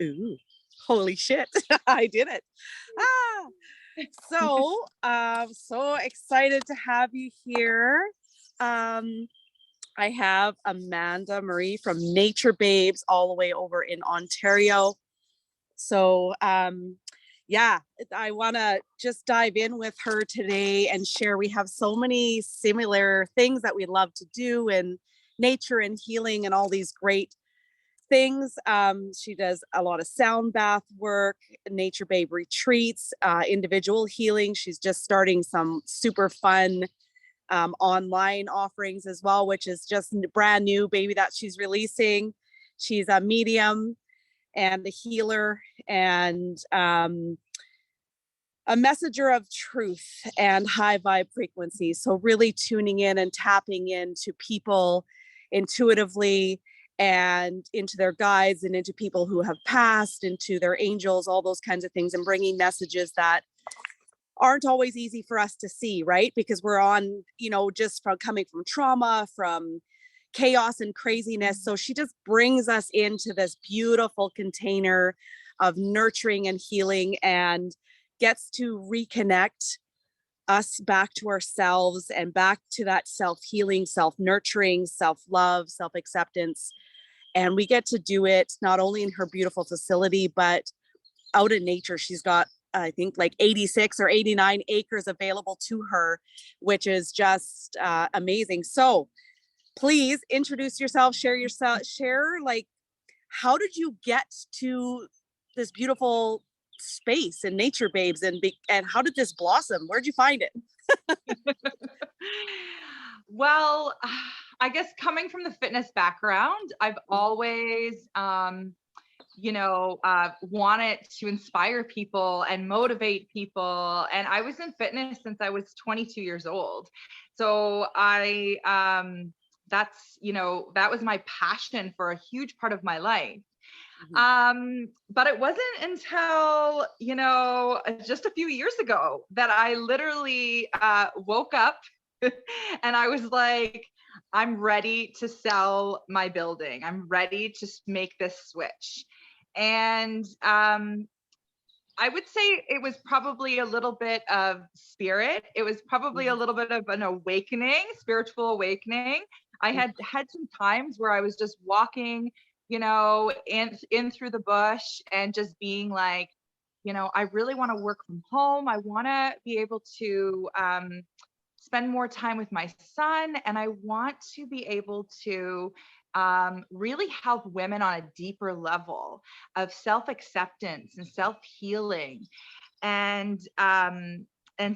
Ooh, holy shit. I did it. Ah, so excited to have you here. Um, I have Amanda Marie from Nature Babes all the way over in Ontario. So, yeah, I want to just dive in with her today and share. We have so many similar things that we love to do in nature and healing and all these great things. She does a lot of sound bath work, nature babe retreats, individual healing. She's just starting some super fun online offerings as well, which is just brand new baby that she's releasing. She's a medium and a healer and a messenger of truth and high vibe frequencies. So really tuning in and tapping into people intuitively and into their guides and into people who have passed, into their angels, all those kinds of things, and bringing messages that aren't always easy for us to see, right? Because we're on, just from coming from trauma, from chaos and craziness. So she just brings us into this beautiful container of nurturing and healing and gets to reconnect us back to ourselves and back to that self-healing, self-nurturing, self-love, self-acceptance. And we get to do it not only in her beautiful facility, but out in nature. She's got, I think, like 86 or 89 acres available to her, which is just amazing. So please introduce yourself, share like, how did you get to this beautiful space and nature babes and how did this blossom? Where'd you find it? Well, I guess coming from the fitness background, I've always, wanted to inspire people and motivate people. And I was in fitness since I was 22 years old. So that was my passion for a huge part of my life. But it wasn't until, just a few years ago that I literally woke up and I was like, I'm ready to sell my building. I'm ready to make this switch. And I would say it was probably a little bit of spirit. It was probably a little bit of an awakening, spiritual awakening. I had some times where I was just walking, in through the bush and just being like, I really want to work from home. I want to be able to spend more time with my son. And I want to be able to really help women on a deeper level of self-acceptance and self-healing and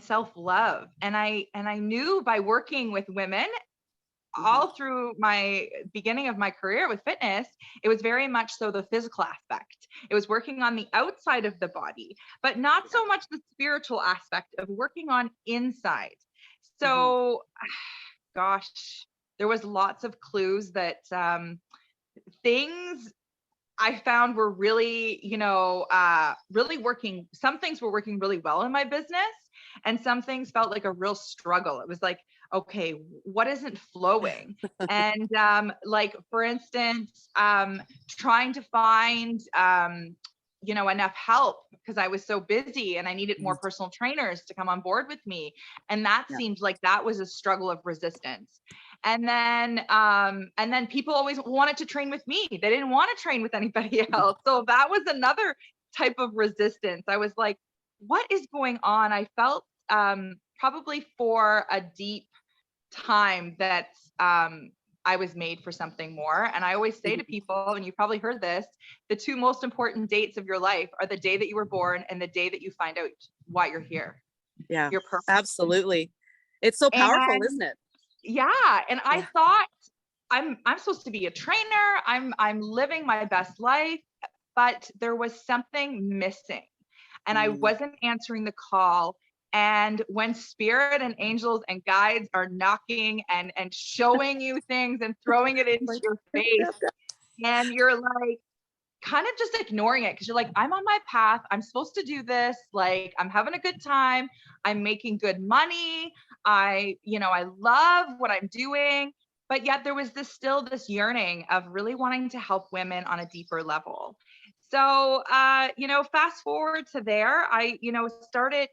self-love. And I knew by working with women all through my beginning of my career with fitness, it was very much so the physical aspect. It was working on the outside of the body, but not so much the spiritual aspect of working on inside. So, gosh, there was lots of clues that things I found were really, really working. Some things were working really well in my business, and some things felt like a real struggle. It was like, okay, what isn't flowing? And like, for instance, trying to find, enough help because I was so busy and I needed more personal trainers to come on board with me. And that seemed like that was a struggle of resistance. And then people always wanted to train with me. They didn't want to train with anybody else. So that was another type of resistance. I was like, what is going on? I felt probably for a deep time that I was made for something more. And I always say to people, and you probably heard this, the two most important dates of your life are the day that you were born and the day that you find out why you're here. Yeah, Your purpose. absolutely. It's so powerful, isn't it? Yeah. And I thought I'm supposed to be a trainer. I'm living my best life, but there was something missing and I wasn't answering the call. And when spirit and angels and guides are knocking and showing you things and throwing it into your face, and you're like kind of just ignoring it because you're like, I'm on my path. I'm supposed to do this. Like, I'm having a good time. I'm making good money. I love what I'm doing. but yet there was still this yearning of really wanting to help women on a deeper level. So, fast forward to there, I, started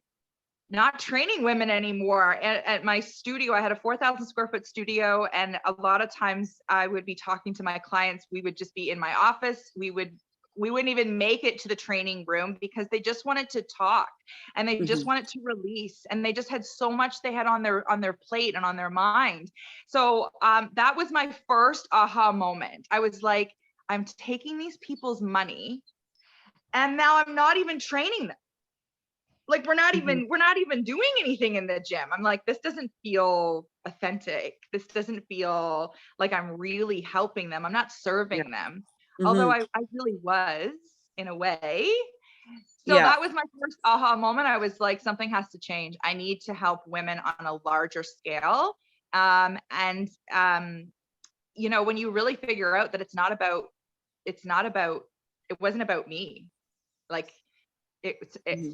not training women anymore at my studio. I had a 4,000 square foot studio. And a lot of times I would be talking to my clients. We would just be in my office. We wouldn't even make it to the training room because they just wanted to talk and they just wanted to release. And they just had so much they had on their plate and on their mind. So that was my first aha moment. I was like, I'm taking these people's money and now I'm not even training them. Like we're not even doing anything in the gym. I'm like, this doesn't feel authentic. This doesn't feel like I'm really helping them. I'm not serving them. Although I really was in a way. So that was my first aha moment. I was like, something has to change. I need to help women on a larger scale. When you really figure out that it wasn't about me. Like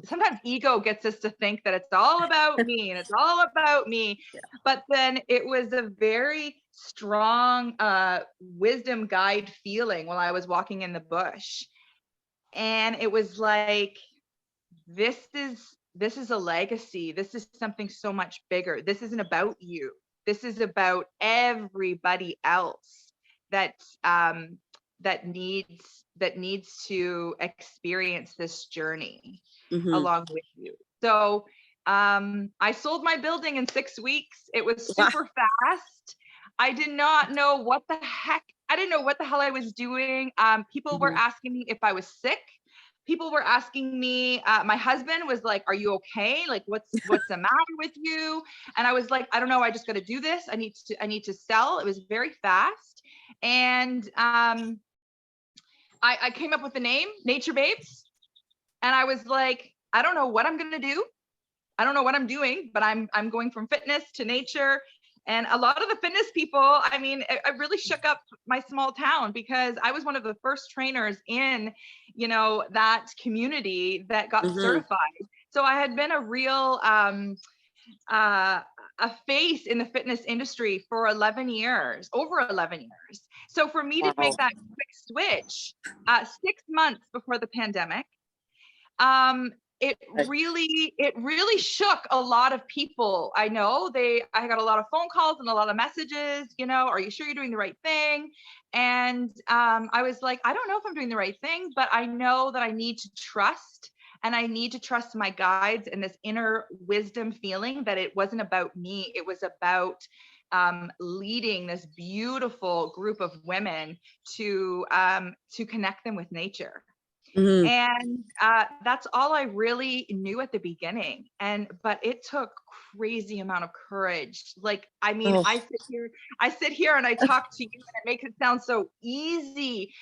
sometimes ego gets us to think that it's all about me and it's all about me. Yeah. But then it was a very strong wisdom guide feeling while I was walking in the bush. And it was like, this is a legacy. This is something so much bigger. This isn't about you. This is about everybody else that needs to experience this journey along with you. So I sold my building in 6 weeks. It was super fast. I did not know what the heck. I didn't know what the hell I was doing. People were asking me if I was sick. People were asking me, my husband was like, are you okay? Like, what's the matter with you? And I was like, I don't know. I just got to do this. I need to sell. It was very fast. And I came up with the name Nature Babes. And I was like, I don't know what I'm going to do. I don't know what I'm doing, but I'm going from fitness to nature. And a lot of the fitness people, I mean, I really shook up my small town because I was one of the first trainers in, that community that got certified. So I had been a real, a face in the fitness industry for over 11 years. So for me to make that quick switch 6 months before the pandemic, it really shook a lot of people. I know I got a lot of phone calls and a lot of messages, are you sure you're doing the right thing? And I was like, I don't know if I'm doing the right thing, but I know that I need to trust. And I need to trust my guides and this inner wisdom feeling that it wasn't about me. It was about leading this beautiful group of women to connect them with nature. And that's all I really knew at the beginning. But it took crazy amount of courage. Like, I mean, I sit here and I talk to you and it makes it sound so easy.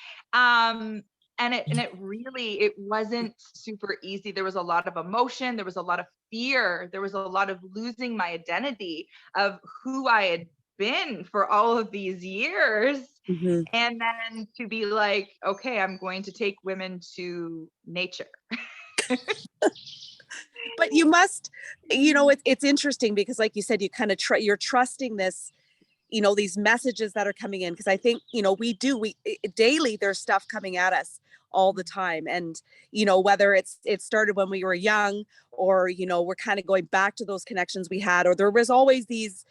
And it wasn't super easy. There was a lot of emotion. There was a lot of fear. There was a lot of losing my identity of who I had been for all of these years. And then to be like, okay, I'm going to take women to nature. But you must, it's interesting because like you said, you kind of you're trusting this, these messages that are coming in. Cause I think, we daily there's stuff coming at us all the time. And, whether it started when we were young or, we're kind of going back to those connections we had, or there was always these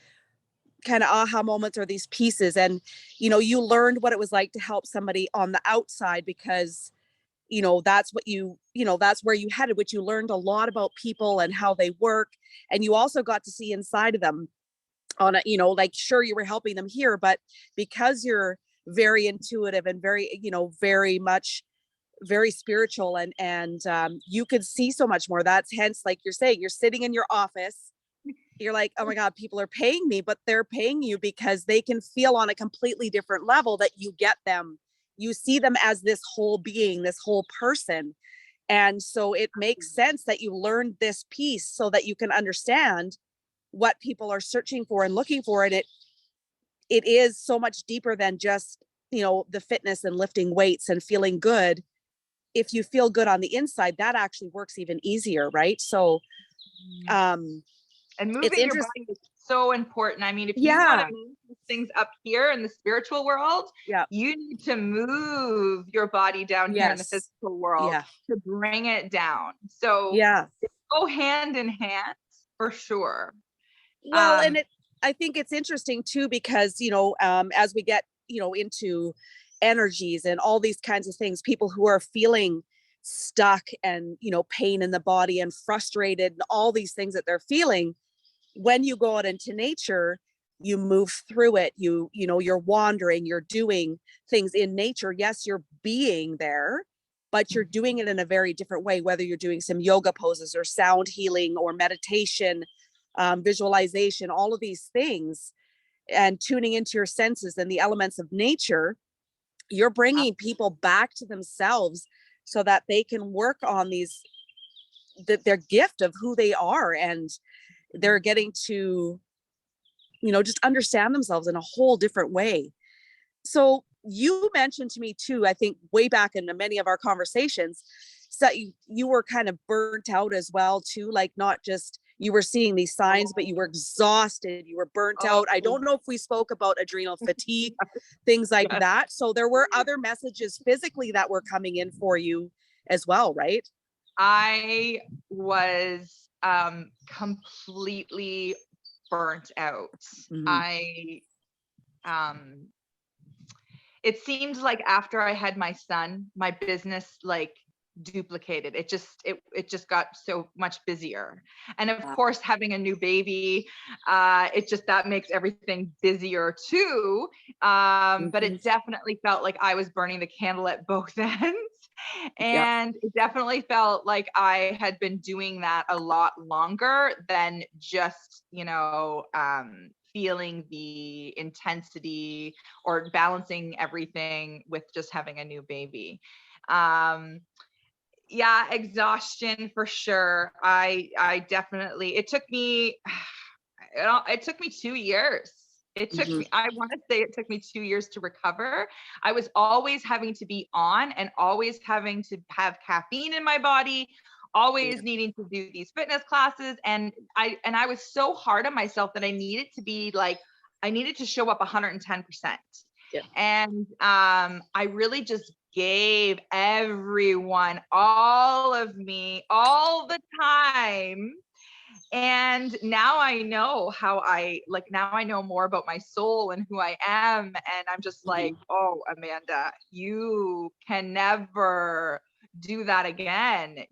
kind of aha moments or these pieces. And, you learned what it was like to help somebody on the outside because, that's what that's where you headed, which you learned a lot about people and how they work. And you also got to see inside of them on a, like, sure, you were helping them here, but because you're very intuitive and very, very much, very spiritual and you could see so much more. That's hence, like you're saying, you're sitting in your office. You're like, oh my God, people are paying me, but they're paying you because they can feel on a completely different level that you get them. You see them as this whole being, this whole person. And so it makes sense that you learned this piece so that you can understand what people are searching for and looking for. And it is so much deeper than just, the fitness and lifting weights and feeling good. If you feel good on the inside, that actually works even easier. Right. So, and moving your body is so important. I mean, if you want to Yeah. move things up here in the spiritual world, Yeah. you need to move your body down here in the Yes. physical world Yeah. to bring it down. So Yeah. they go hand in hand for sure. Well, and Um, I think it's interesting too, because, as we get, into energies and all these kinds of things, people who are feeling stuck and, pain in the body and frustrated and all these things that they're feeling, when you go out into nature, you move through it. You're wandering, you're doing things in nature. Yes, you're being there, but you're doing it in a very different way, whether you're doing some yoga poses or sound healing or meditation, visualization, all of these things, and tuning into your senses and the elements of nature. You're bringing people back to themselves so that they can work on their gift of who they are, and they're getting to, just understand themselves in a whole different way. So you mentioned to me too, I think way back in many of our conversations, so you were kind of burnt out as well too, like not just you were seeing these signs, but you were exhausted, you were burnt oh, out. I don't know if we spoke about adrenal fatigue, yes, things like yes. that. So there were other messages physically that were coming in for you as well, right? I was completely burnt out. Mm-hmm. I it seemed like after I had my son, my business like duplicated. It just got so much busier. And of course, having a new baby, it just that makes everything busier too. But Mm-hmm. it definitely felt like I was burning the candle at both ends. Yep. And it definitely felt like I had been doing that a lot longer than just, feeling the intensity or balancing everything with just having a new baby. Um, yeah, exhaustion for sure. I definitely, it took me 2 years. Mm-hmm. I want to say it took me 2 years to recover. I was always having to be on and always having to have caffeine in my body, Yeah. always needing to do these fitness classes. And I was so hard on myself that I needed to show up 110%. Yeah. And I really just gave everyone all of me all the time. And now I know now I know more about my soul and who I am. And I'm just like, Mm-hmm. oh, Amanda, you can never do that again.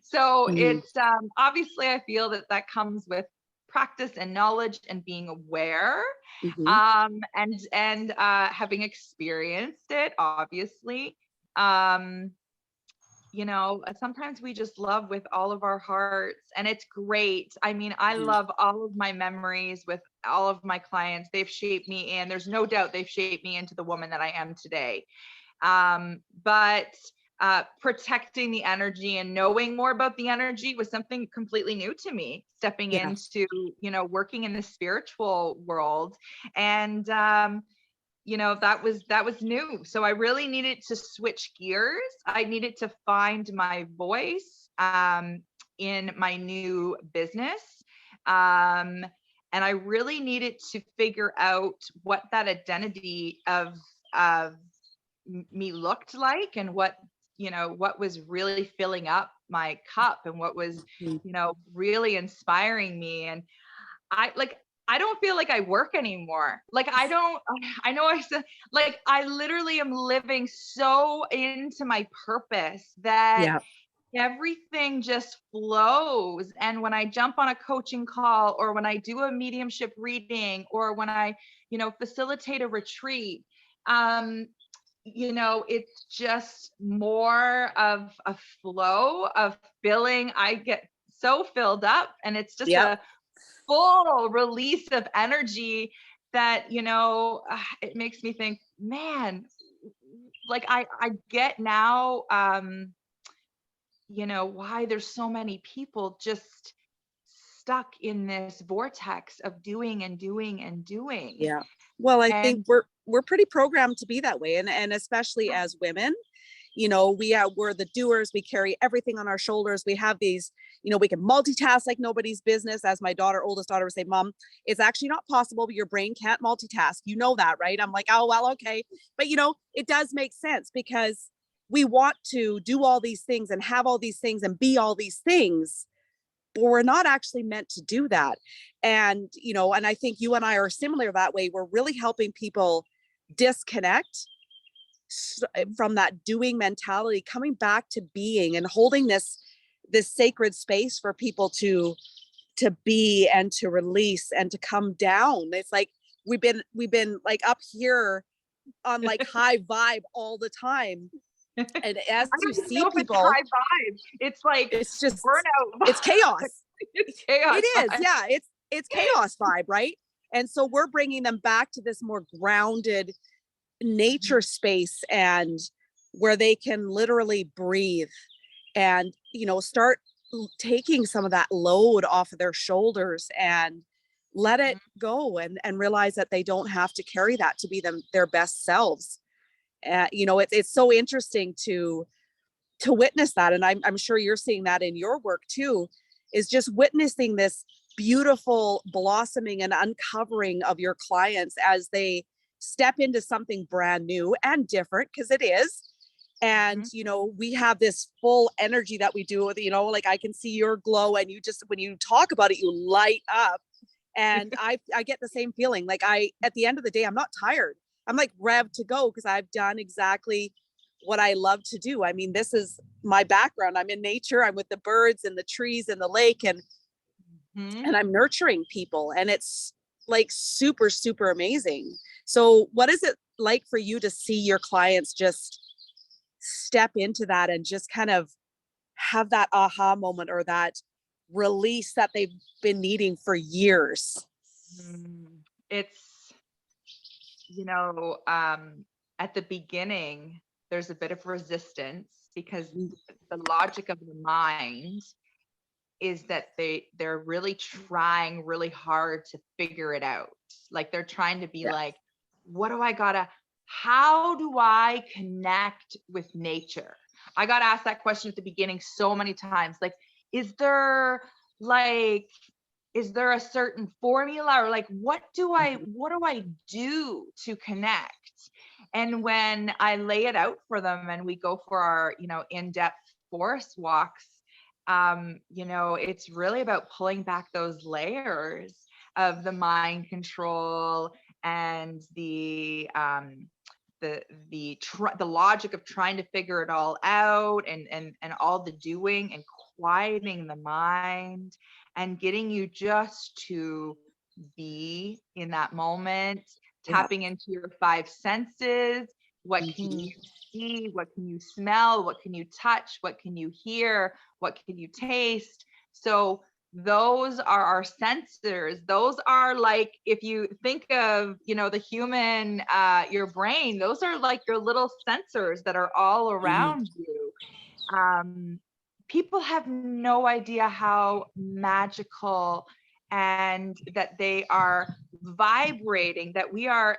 So Mm-hmm. it's obviously I feel that comes with practice and knowledge and being aware, Mm-hmm. and having experienced it, obviously. Um, sometimes we just love with all of our hearts, and it's great. I mean, I love all of my memories with all of my clients. They've shaped me, and there's no doubt they've shaped me into the woman that I am today. But protecting the energy and knowing more about the energy was something completely new to me, stepping Yeah. into, working in the spiritual world. And that was new. So I really needed to switch gears. I needed to find my voice in my new business. Um, and I really needed to figure out what that identity of me looked like, and what was really filling up my cup, and what was, Mm-hmm. really inspiring me. And I don't feel like I work anymore. Like I know I said, like, I literally am living so into my purpose that Yeah. everything just flows. And when I jump on a coaching call, or when I do a mediumship reading, or when I, facilitate a retreat, um, it's just more of a flow of filling. I get so filled up, and it's just Yep. a full release of energy that, it makes me think, man, like I get now, why there's so many people just stuck in this vortex of doing and doing and doing. Yeah. Well, I think And we're pretty programmed to be that way, and especially as women, we're the doers, we carry everything on our shoulders. We have these, we can multitask like nobody's business. As my oldest daughter would say, Mom, it's actually not possible, but your brain can't multitask. You know that, right? I'm like, oh, well, okay. But it does make sense, because we want to do all these things and have all these things and be all these things, but we're not actually meant to do that. And, and I think you and I are similar that way. We're really helping people disconnect from that doing mentality, coming back to being, and holding this sacred space for people to be and to release and to come down. It's like we've been like up here on like high vibe all the time, and as I you don't even see know if it's people, high vibe. It's like it's just burnout. it's chaos. It's chaos. It is, vibe. yeah, it's chaos vibe, right? And so we're bringing them back to this more grounded nature space, and where they can literally breathe and start taking some of that load off of their shoulders and let it go, and realize that they don't have to carry that to be their best selves. It's so interesting to witness that, and I'm sure you're seeing that in your work too, is just witnessing this beautiful blossoming and uncovering of your clients as they step into something brand new and different, because it is. And we have this full energy that we do with, like I can see your glow, and you just, when you talk about it, you light up. And I get the same feeling. Like at the end of the day, I'm not tired. I'm like revved to go, because I've done exactly what I love to do. I mean, this is my background. I'm in nature. I'm with the birds and the trees and the lake, and I'm nurturing people, and it's like super, super amazing. So what is it like for you to see your clients just step into that and just kind of have that aha moment, or that release that they've been needing for years? It's, at the beginning, there's a bit of resistance, because the logic of the mind is that they're really trying really hard to figure it out. Like they're trying to be like, how do I connect with nature? I got asked that question at the beginning so many times. Like, is there a certain formula, or like, what do I do to connect? And when I lay it out for them, and we go for our, in-depth forest walks, it's really about pulling back those layers of the mind control and the logic of trying to figure it all out, and all the doing, and quieting the mind, and getting you just to be in that moment, tapping into your five senses. What can you see? What can you smell? What can you touch? What can you hear? What can you taste? So those are our sensors. Those are like, if you think of, the human, your brain, those are like your little sensors that are all around you. People have no idea how magical, and that they are vibrating, that we are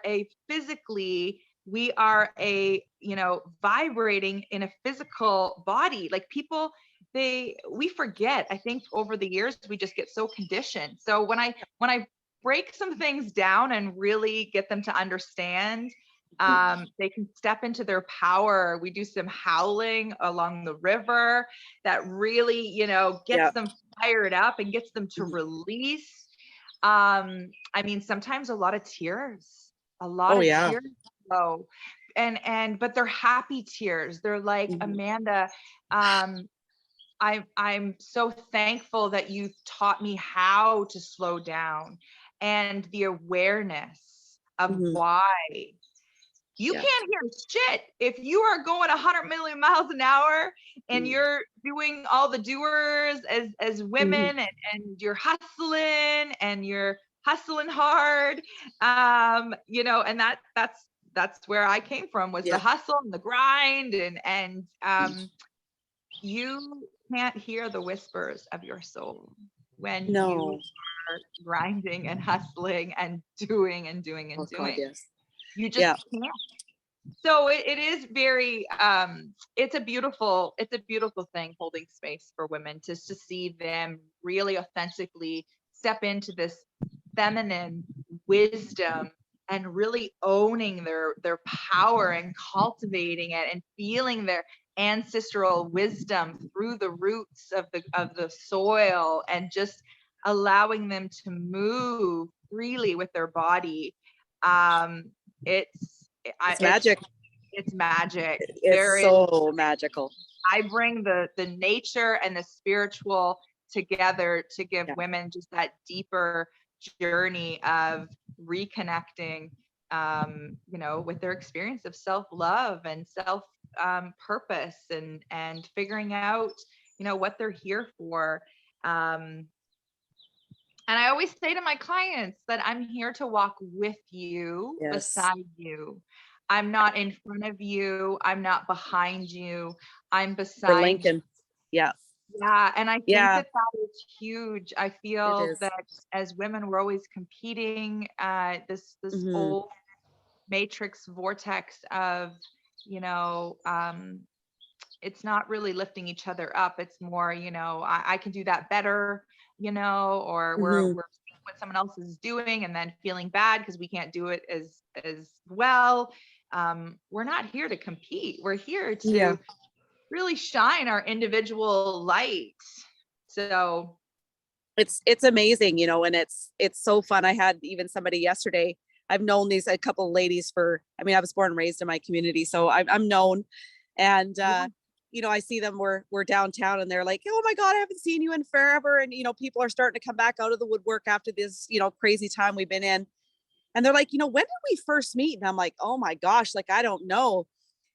vibrating in a physical body. Like people, we forget. I think over the years we just get so conditioned. So when I break some things down and really get them to understand, they can step into their power. We do some howling along the river that really, gets them fired up and gets them to release. I mean, sometimes a lot of tears, tears flow, but they're happy tears. They're like, Amanda, I'm so thankful that you taught me how to slow down, and the awareness of why. You can't hear shit if you are going 100 million miles an hour, and you're doing all the doers as women, and you're hustling, hard. And that's where I came from, was the hustle and the grind, and you can't hear the whispers of your soul when you are grinding and hustling and doing and doing and doing. God, yes. You just can't. So it is very, it's a beautiful thing, holding space for women, just to see them really authentically step into this feminine wisdom and really owning their power and cultivating it and feeling their ancestral wisdom through the roots of the soil, and just allowing them to move freely with their body. It's It's magic. it's magic. It's so magical. I bring the nature and the spiritual together to give women just that deeper journey of reconnecting, with their experience of self-love and self purpose, and figuring out, what they're here for. And I always say to my clients that I'm here to walk with you, beside you. I'm not in front of you. I'm not behind you. I'm beside Lincoln. you. Yeah. Yeah. And I think that is huge. I feel that as women, we're always competing, this old matrix vortex of, it's not really lifting each other up. It's more, I can do that better, or we're seeing what someone else is doing and then feeling bad because we can't do it as well. We're not here to compete. We're here to really shine our individual lights. So it's amazing, and it's so fun. I had even somebody yesterday. I've known a couple of ladies I was born and raised in my community, so I'm known. And I see them, we're downtown, and they're like, oh my God, I haven't seen you in forever. And, people are starting to come back out of the woodwork after this, crazy time we've been in. And they're like, when did we first meet? And I'm like, oh my gosh, like, I don't know.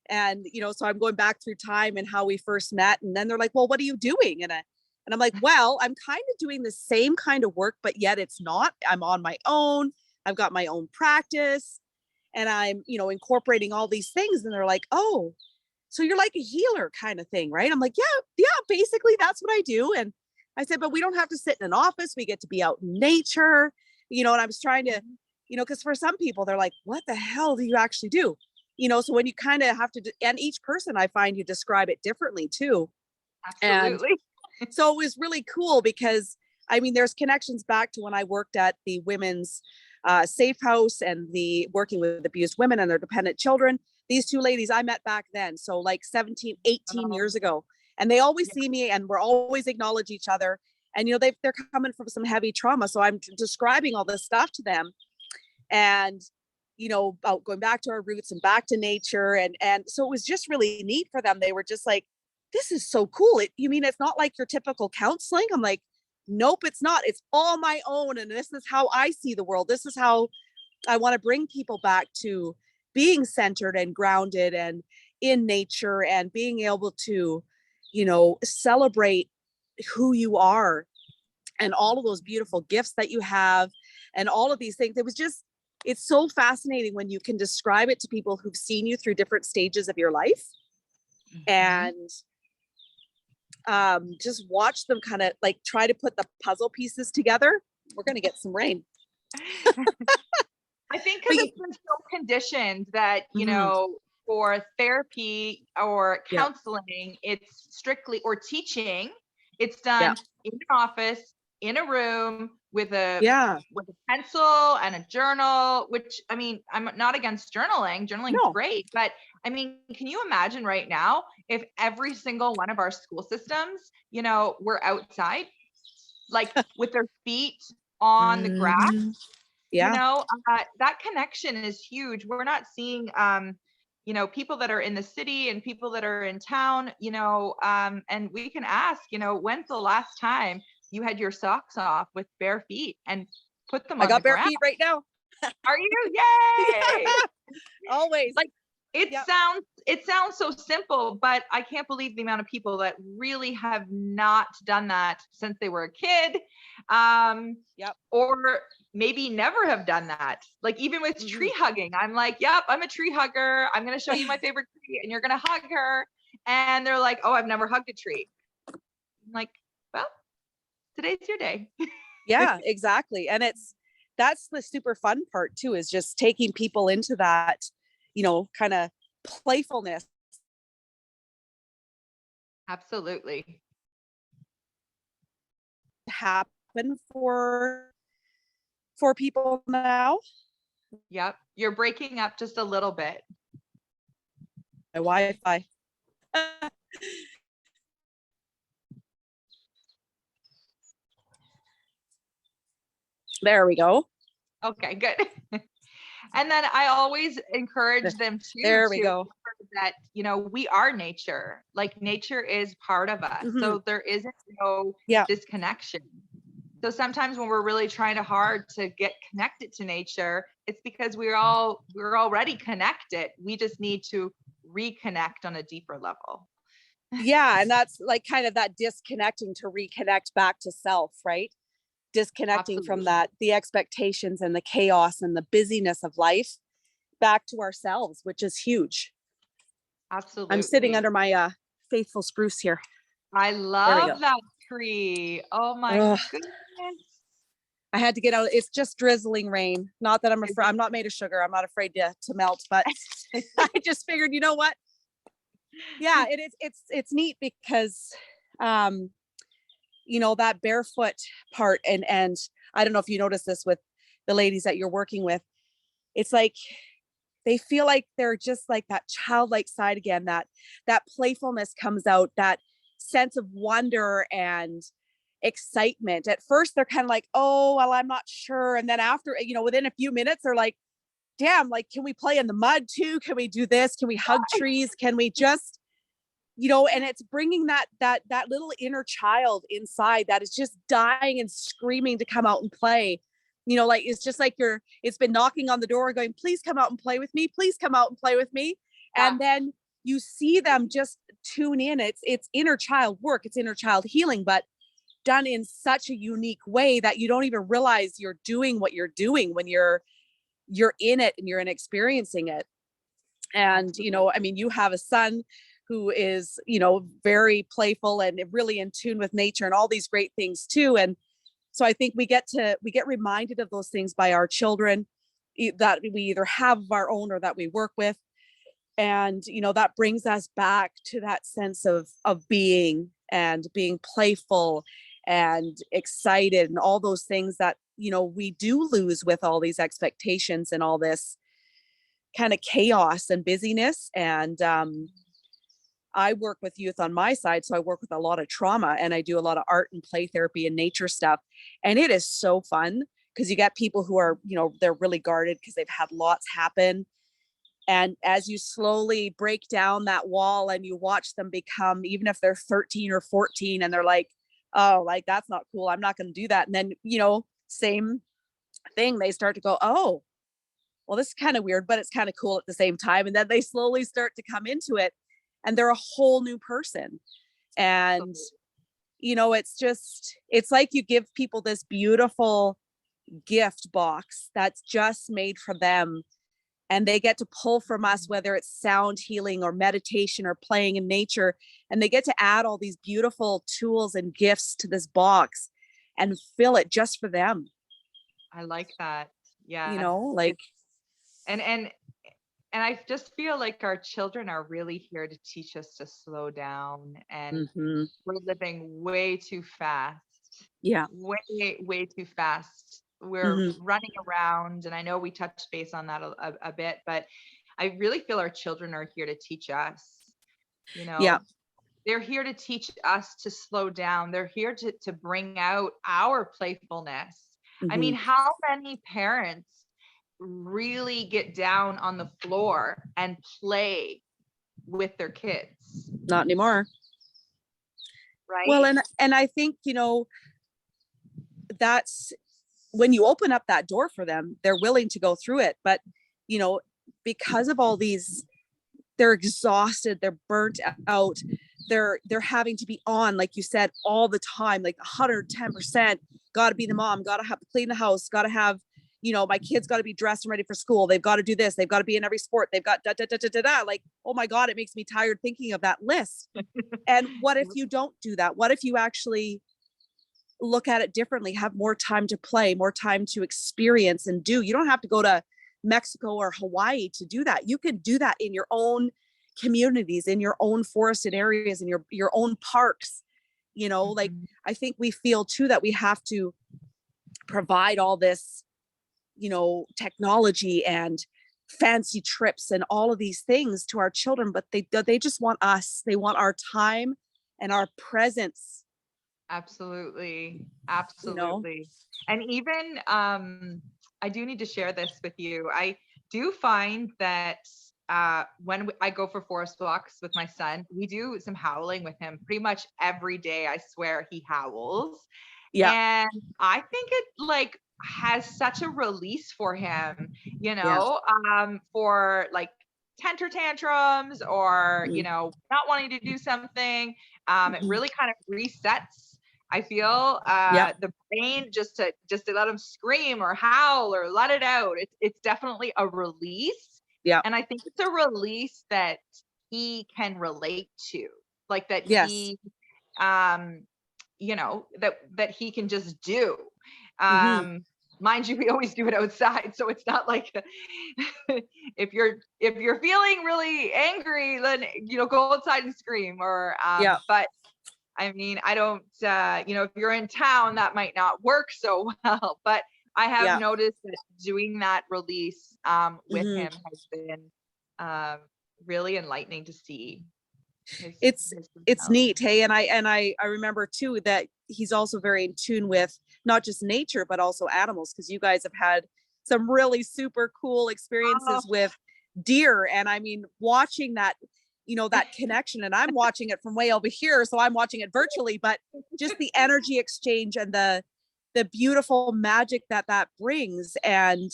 And, so I'm going back through time and how we first met. And then they're like, well, what are you doing? And I'm like, well, I'm kind of doing the same kind of work, but yet it's not. I'm on my own. I've got my own practice, and I'm, incorporating all these things. And they're like, oh, so you're like a healer kind of thing, right? I'm like, yeah, basically that's what I do. And I said, but we don't have to sit in an office. We get to be out in nature, and I was trying to, because for some people, they're like, what the hell do you actually do? So when you kind of have to, and each person, I find, you describe it differently too. Absolutely. And so it was really cool because, there's connections back to when I worked at the women's safe house and the working with abused women and their dependent children. These two ladies I met back then. So like 17, 18 years ago. And they always see me, and we're always acknowledge each other. And, they're coming from some heavy trauma. So I'm describing all this stuff to them. And, about going back to our roots and back to nature. And so it was just really neat for them. They were just like, this is so cool. You mean it's not like your typical counseling? I'm like, nope, it's not. It's all my own. And this is how I see the world. This is how I want to bring people back to being centered and grounded and in nature, and being able to, celebrate who you are and all of those beautiful gifts that you have and all of these things. It's so fascinating when you can describe it to people who've seen you through different stages of your life, and just watch them kind of like try to put the puzzle pieces together. We're going to get some rain. I think because it's been so conditioned that, for therapy or counseling, it's strictly, or teaching, it's done in an office, in a room, with a pencil and a journal, which, I'm not against journaling. Journaling's great. But can you imagine right now if every single one of our school systems, were outside, like with their feet on the grass? That connection is huge. We're not seeing, people that are in the city and people that are in town, and we can ask, when's the last time you had your socks off with bare feet and put them on the ground? I got bare feet right now. Are you? Yay! Always. Like, it sounds so simple, but I can't believe the amount of people that really have not done that since they were a kid. Or maybe never have done that. Like, even with tree hugging, I'm like, yep, I'm a tree hugger. I'm going to show you my favorite tree and you're going to hug her. And they're like, oh, I've never hugged a tree. I'm like, well, today's your day. Yeah, exactly. And that's the super fun part too, is just taking people into that, kind of playfulness Absolutely. happen for people now. Yep. You're breaking up just a little bit. My Wi-Fi. There we go. Okay, good. And then I always encourage them to There we go. remember that, you know, we are nature. Like nature is part of us. Mhm. So there isn't no Yeah. disconnection. So sometimes when we're really trying hard to get connected to nature, it's because we're already connected. We just need to reconnect on a deeper level. Yeah, and that's like kind of that disconnecting to reconnect back to self, right? Disconnecting from Absolutely. the expectations and the chaos and the busyness of life back to ourselves, which is huge. I'm sitting Absolutely. under my faithful spruce here. I There we go. love that tree. Oh my Ugh, goodness. I had to get out. It's just drizzling rain. Not that I'm Is afraid. I'm not made of sugar. I'm not afraid to melt, but it- I just figured, you know what? Yeah, it's neat because you know, that barefoot part, and I don't know if you notice this with the ladies that you're working with. It's like they feel like they're just like that childlike side again, that playfulness comes out, that sense of wonder and excitement. At first they're kind of like, oh well, I'm not sure, and then after, you know, within a few minutes they're like, damn, like, can we play in the mud too? Can we do this? Can we hug trees? Can we just, you know? And it's bringing that little inner child inside that is just dying and screaming to come out and play. You know, like, it's just like it's been knocking on the door going, please come out and play with me, please come out and play with me. Yeah. And then you see them just tune in. It's inner child work, it's inner child healing, but done in such a unique way that you don't even realize you're doing what you're doing when you're in it and you're in experiencing it. And you know, I mean, you have a son who is, you know, very playful and really in tune with nature and all these great things too. And so I think we get reminded of those things by our children that we either have of our own or that we work with. And you know, that brings us back to that sense of being and being playful and excited and all those things that, you know, we do lose with all these expectations and all this kind of chaos and busyness. And I work with youth on my side, so I work with a lot of trauma, and I do a lot of art and play therapy and nature stuff. And it is so fun because you get people who are, you know, they're really guarded because they've had lots happen. And as you slowly break down that wall and you watch them become, even if they're 13 or 14 and they're like, oh, like, that's not cool, I'm not going to do that. And then, you know, same thing, they start to go, oh, well, this is kind of weird, but it's kind of cool at the same time. And then they slowly start to come into it and they're a whole new person. And, you know, it's like you give people this beautiful gift box that's just made for them. And they get to pull from us, whether it's sound healing or meditation or playing in nature. And they get to add all these beautiful tools and gifts to this box and fill it just for them. I like that. Yeah. You know, like, And I just feel like our children are really here to teach us to slow down, and mhm. we're living way too fast. Yeah. Way too fast. We're Mhm. running around, and I know we touched base on that a bit, but I really feel our children are here to teach us. You Yeah. know, they're here to teach us to slow down. They're here to bring out our playfulness. I mean, Mhm. how many parents really get down on the floor and play with their kids, Not anymore. Well, right? and I think, you know, that's when you open up that door for them, they're willing to go through it. But, you know, because of all these, they're exhausted, they're burnt out, they're having to be on, like you said, all the time, like 110%. Got to be the mom, got to have to clean the house, got to have, you know, my kids got to be dressed and ready for school, they've got to do this, they've got to be in every sport, they've got da da da da da da. Like, oh my God, it makes me tired thinking of that list. And what if you don't do that? What if you actually look at it differently, have more time to play, more time to experience and do? You don't have to go to Mexico or Hawaii to do that. You can do that in your own communities, in your own forested areas, in your own parks. Like, Mhm. I think we feel too that we have to provide all this, technology and fancy trips and all of these things to our children, but they just want us. They want our time and our presence, Absolutely. you know. Absolutely. And even I do need to share this with you. I do find that when I go for forest walks with my son, we do some howling with him pretty much every day. I swear he howls. Yeah. And I think it like has such a release for him, Yeah. for like temper tantrums or, Mm. not wanting to do something. It Mhm. really kind of resets, I feel, Yep. the brain just to let him scream or howl or let it out. It's definitely a release. Yep. And I think it's a release that he can relate to, like that Yes. he um that he can just do. Hmm. um Mind you, we always do it outside, so it's not like if you're feeling really angry, then go outside and scream. Or Yeah. but I mean, I don't if you're in town, that might not work so well, but I have Yeah. noticed that doing that release with Hmm. him has been um really enlightening to see his it's his it's personality. neat. Hey, and I remember too that he's also very in tune with not just nature but also animals, because you guys have had some really super cool Oh, experiences with deer. And I mean, watching that, that connection, and I'm watching it from way over here, so I'm watching it virtually, but just the energy exchange and the beautiful magic that brings. And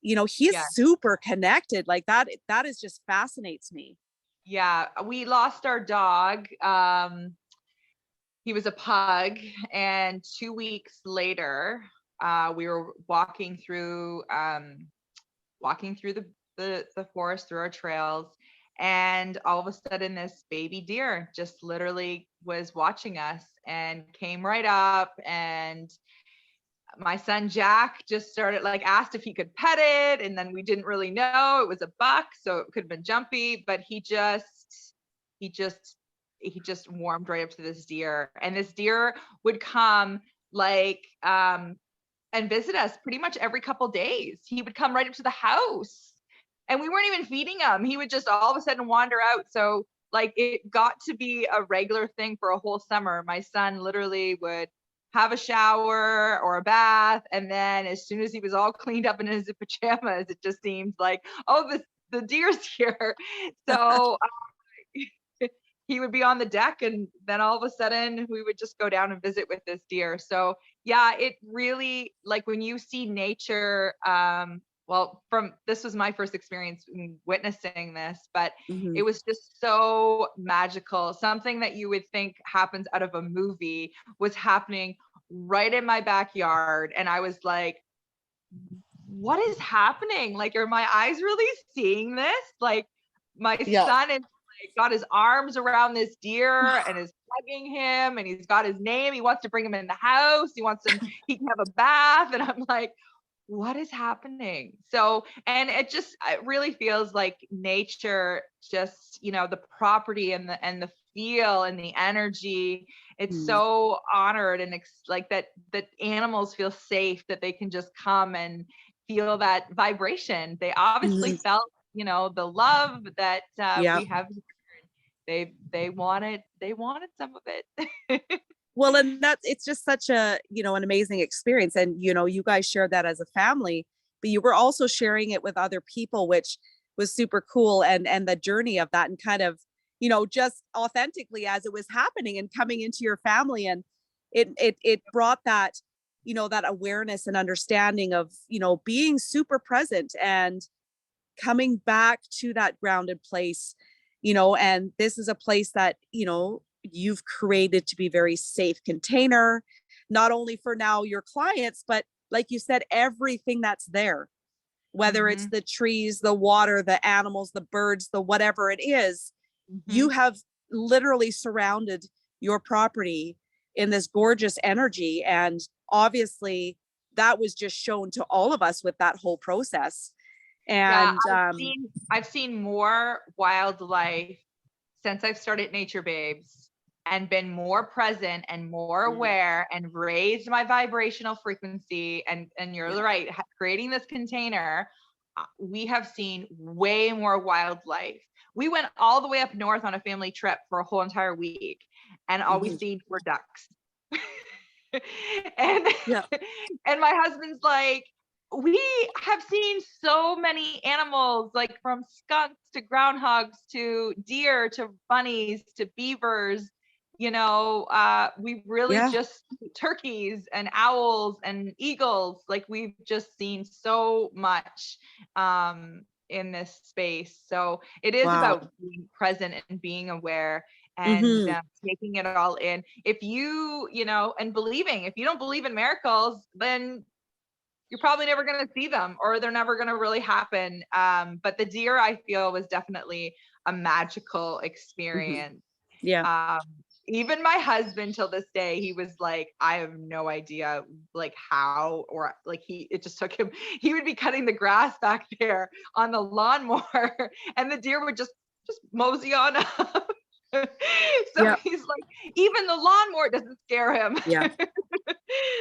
he's yeah. super connected like that is just fascinates me. Yeah, we lost our dog. He was a pug, and 2 weeks later, we were walking through the forest, through our trails, and all of a sudden, this baby deer just literally was watching us and came right up. And my son Jack just started like asked if he could pet it, and then we didn't really know it was a buck, so it could have been jumpy, but he just he just warmed right up to this deer. And this deer would come like and visit us pretty much every couple days. He would come right up to the house, and we weren't even feeding him. He would just all of a sudden wander out. So like it got to be a regular thing for a whole summer. My son literally would have a shower or a bath, and then as soon as he was all cleaned up in his pajamas, it just seemed like, oh, the deer's here. So he would be on the deck, and then all of a sudden we would just go down and visit with this deer. So yeah, it really, like when you see nature, well, from this was my first experience in witnessing this, but Hmm. it was just so magical. Something that you would think happens out of a movie was happening right in my backyard. And I was like, what is happening? Like, are my eyes really seeing this? Like, my Yeah. son is like got his arms around this deer and is hugging him, and he's got his name. He wants to bring him in the house. He can have a bath. And I'm like, what is happening? So, and it really feels like nature, just, the property and the feel and the energy. It's Mm. so honored, and like that animals feel safe, that they can just come and feel that vibration. They obviously Mhm. felt, the love that Yeah. we have. They wanted some of it. Well, and that's it's just such a, an amazing experience. And, you guys shared that as a family, but you were also sharing it with other people, which was super cool. And the journey of that, and kind of, just authentically as it was happening and coming into your family. And it brought that, that awareness and understanding of, being super present and coming back to that grounded place. And this is a place that, you've created to be very safe container, not only for now your clients, but like you said, everything that's there, whether it's Hmm. the trees, the water, the animals, the birds, the whatever it is. You Hmm. have literally surrounded your property in this gorgeous energy. And obviously that was just shown to all of us with that whole process. Yeah, And I've seen more wildlife since I've started Nature Babes and been more present and more mm, aware and raised my vibrational frequency. And you're yeah, right, creating this container, we have seen way more wildlife. We went all the way up north on a family trip for a whole entire week, and all we mhm, seen were ducks. and yeah, and my husband's like, we have seen so many animals, like from skunks to groundhogs to deer to bunnies to beavers. We really yeah, just turkeys and owls and eagles. Like, we've just seen so much in this space. So it is wow, about being present and being aware and hmm, taking it all in. If and believing. If you don't believe in miracles, then you're probably never going to see them, or they're never going to really happen. But the deer, I feel, was definitely a magical hmm, experience. yeah, Um, Even my husband, till this day, he was like, I have no idea, like, how, or like, it just took him. He would be cutting the grass back there on the lawnmower, and the deer would just mosey on up. So yeah, he's like, even the lawnmower doesn't scare him. yeah.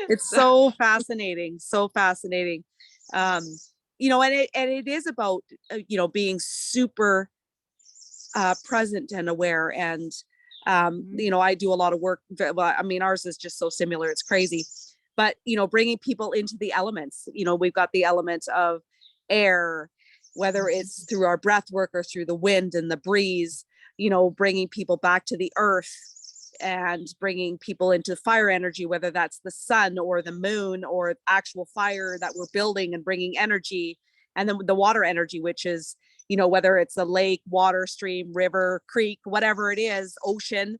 It's So, so fascinating, so fascinating. Um, and it is about being super present and aware. And I do a lot of work. Well, I mean, ours is just so similar; it's crazy. But bringing people into the elements. We've got the element of air, whether it's through our breath work or through the wind and the breeze. Bringing people back to the earth and bringing people into fire energy, whether that's the sun or the moon or actual fire that we're building and bringing energy. And then the water energy, which is whether it's a lake, water, stream, river, creek, whatever it is, ocean.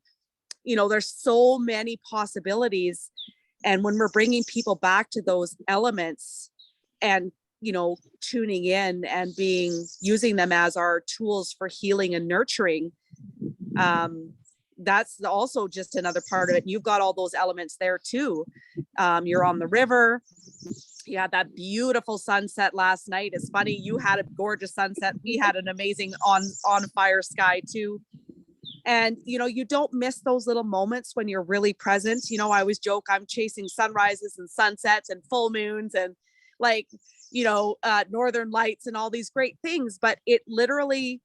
There's so many possibilities. And when we're bringing people back to those elements and tuning in and using them as our tools for healing and nurturing, um that's also just another part of it. You've got all those elements there too. You're on the river. You had that beautiful sunset last night. It's funny, you had a gorgeous sunset, we had an amazing on fire sky too. And you don't miss those little moments when you're really present. I always joke I'm chasing sunrises and sunsets and full moons and like northern lights and all these great things, but it literally,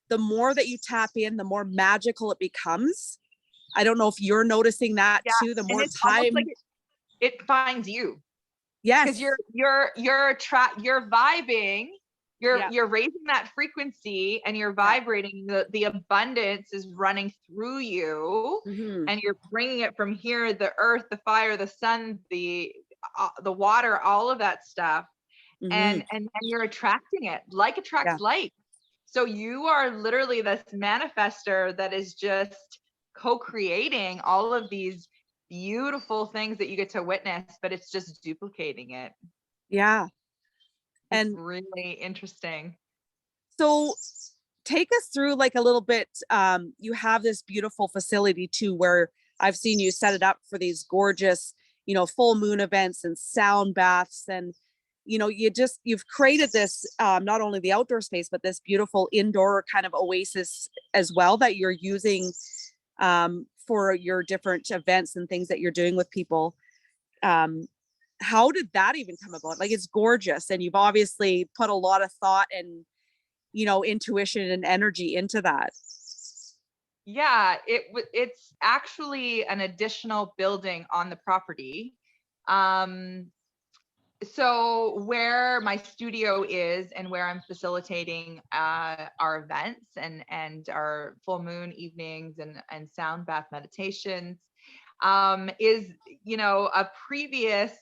the more that you tap in, the more magical it becomes. I don't know if you're noticing that yeah, too. The and more it's almost like time. it finds you, because Yes. you're vibing, Yeah. you're raising that frequency, and you're Yeah. vibrating. The abundance is running through you, Hmm. and you're bringing it from here: the earth, the fire, the sun, the water, all of that stuff. Hmm. And you're attracting it. Like Yeah. attracts like. So you are literally this manifester that is just co-creating all of these beautiful things that you get to witness, but it's just duplicating it. Yeah. It's And really interesting. so take us through like a little bit. You have this beautiful facility too, where I've seen you set it up for these gorgeous, full moon events and sound baths. And, you've created this, not only the outdoor space, but this beautiful indoor kind of oasis as well that you're using for your different events and things that you're doing with people. Um, how did that even come about? Like, it's gorgeous. And you've obviously put a lot of thought and, intuition and energy into that. Yeah, it's actually an additional building on the property. Um, so where my studio is and where I'm facilitating our events and our full moon evenings and sound bath meditations, is a previous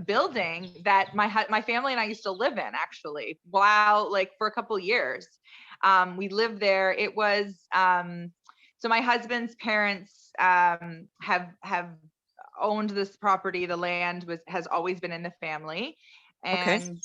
building that my family and I used to live in, actually, while, like, for a couple years. We lived there. It was so my husband's parents have owned this property. The land has always been in the family. Okay. And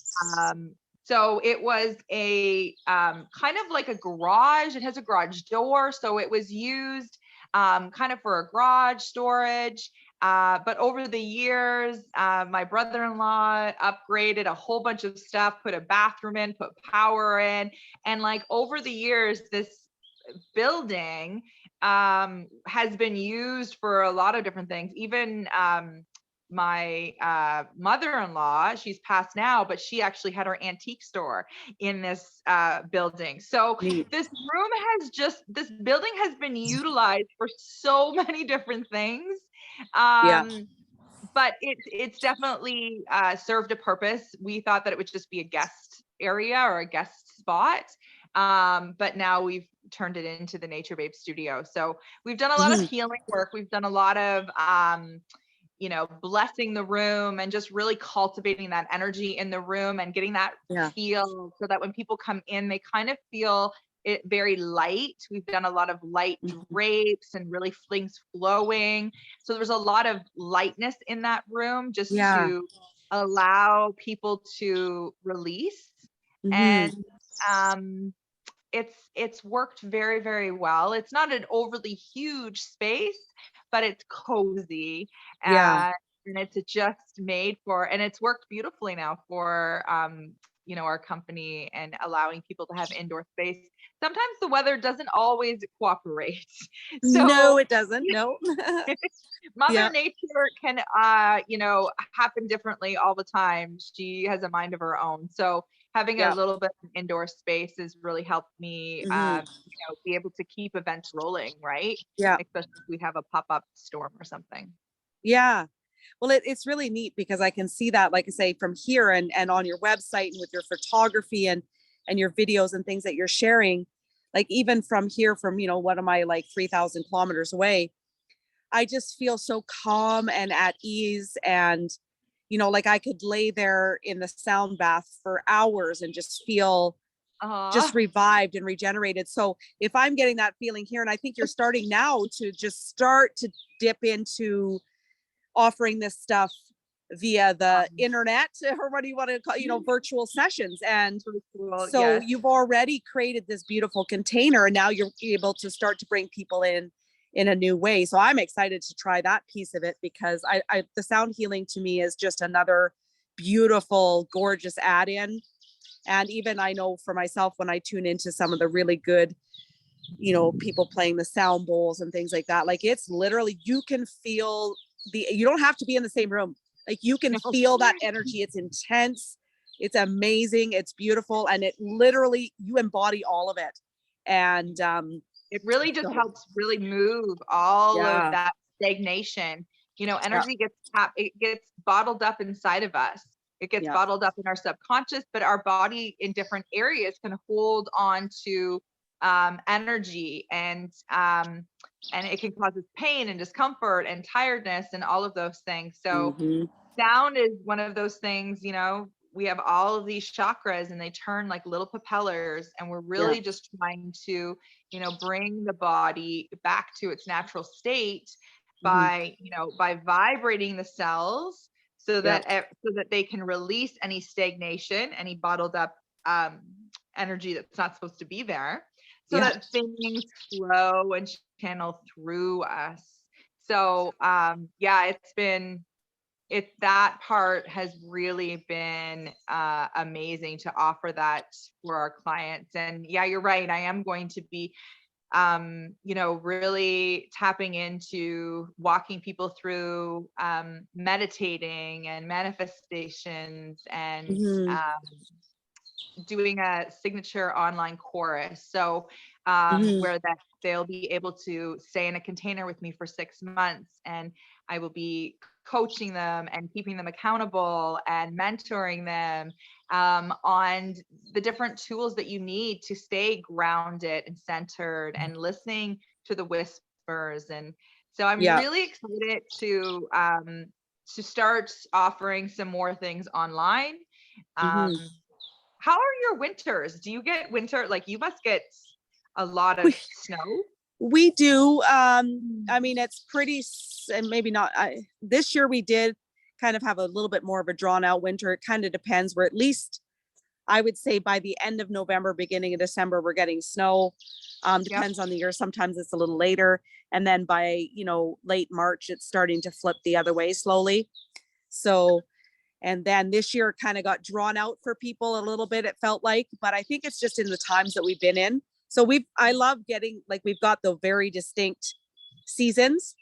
so it was a kind of like a garage. It has a garage door, so it was used kind of for a garage storage. But over the years, my brother-in-law upgraded a whole bunch of stuff, put a bathroom in, put power in. And like over the years, this building has been used for a lot of different things. Even my mother-in-law, she's passed now, but she actually had her antique store in this building. So Neat. this building has been utilized for so many different things. Yeah. But it's definitely served a purpose. We thought that it would just be a guest area or a guest spot. But now we've turned it into the Nature Babe studio. So we've done a lot of healing work. We've done a lot of, blessing the room and just really cultivating that energy in the room and getting that feel so that when people come in, they kind of feel it very light. We've done a lot of light drapes and really things flowing. So there's a lot of lightness in that room just to allow people to release. And it's worked very, very well. It's not an overly huge space, but it's cozy and it's just made for, and it's worked beautifully now for, our company and allowing people to have indoor space. Sometimes the weather doesn't always cooperate. So No, it doesn't. No. Mother Nature can, happen differently all the time. She has a mind of her own. So having a little bit of indoor space has really helped me, be able to keep events rolling, right? Yeah. Especially if we have a pop-up storm or something. Yeah. Well, it's really neat because I can see that, like I say, from here and on your website and with your photography and your videos and things that you're sharing, like even from here, from, what am I, like 3,000 kilometers away, I just feel so calm and at ease. And, like I could lay there in the sound bath for hours and just feel just revived and regenerated. So if I'm getting that feeling here, and I think you're starting now to just start to dip into offering this stuff via the internet, or what do you want to call, virtual sessions. And so you've already created this beautiful container, and now you're able to start to bring people in a new way. So I'm excited to try that piece of it, because I the sound healing to me is just another beautiful, gorgeous add-in. And even I know for myself, when I tune into some of the really good, people playing the sound bowls and things like that, like it's literally, you can feel you don't have to be in the same room. Like you can feel that energy. It's intense. It's amazing. It's beautiful. And it literally, you embody all of it. And it really just helps really move all of that stagnation. Energy gets it gets bottled up inside of us. It gets bottled up in our subconscious, but our body in different areas can hold on to energy, and it can cause us pain and discomfort and tiredness and all of those things. So sound is one of those things. We have all of these chakras and they turn like little propellers, and we're really just trying to, bring the body back to its natural state by vibrating the cells so that they can release any stagnation, any bottled up energy that's not supposed to be there, so that things flow and channel through us. So that part has really been amazing to offer that for our clients. And you're right, I am going to be really tapping into walking people through meditating and manifestations, and doing a signature online chorus. So where that they'll be able to stay in a container with me for 6 months, and I will be coaching them and keeping them accountable and mentoring them on the different tools that you need to stay grounded and centered and listening to the whispers. And so I'm really excited to start offering some more things online. How are your winters? Do you get winter? Like, you must get a lot of snow. We do. I mean, it's pretty, and maybe not. This year we did kind of have a little bit more of a drawn out winter. It kind of depends. We're at least I would say by the end of November, beginning of December, we're getting snow. Yep. Depends on the year. Sometimes it's a little later. And then by, late March, it's starting to flip the other way slowly. So, and then this year kind of got drawn out for people a little bit, it felt like, but I think it's just in the times that we've been in. So I love getting, like, we've got the very distinct seasons,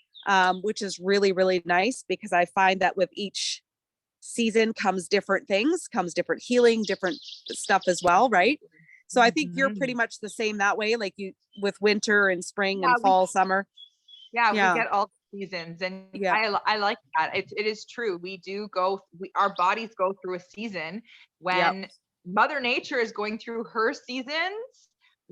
which is really, really nice, because I find that with each season comes different things, comes different healing, different stuff as well, right? So I think you're pretty Mhm. much the same that way, like you with winter and spring Yeah, and fall, summer. we Yeah, get all seasons, and yeah, I like that. It is true. We do our bodies go through a season yep, when Mother Nature is going through her seasons.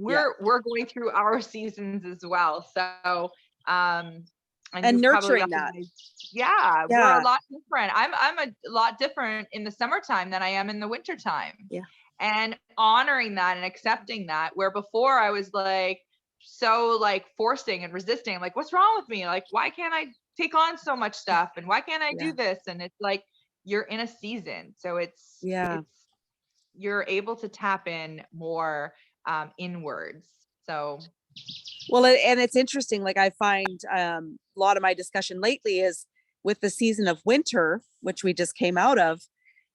yeah. We're going through our seasons as well. So, and And you've probably nurturing that. recognized, yeah, we're a Yeah, lot different. I'm a lot different in the summertime than I am in the wintertime. yeah, And honoring that and accepting that, where before I was like so like forcing and resisting. I'm like, what's wrong with me? Like, why can't I take on so much stuff? And why can't I yeah, do this? And it's like you're in a season. So yeah. it's you're able to tap in more inwards. So Well, and it's interesting. Like, I find a lot of my discussion lately is with the season of winter, which we just came out of,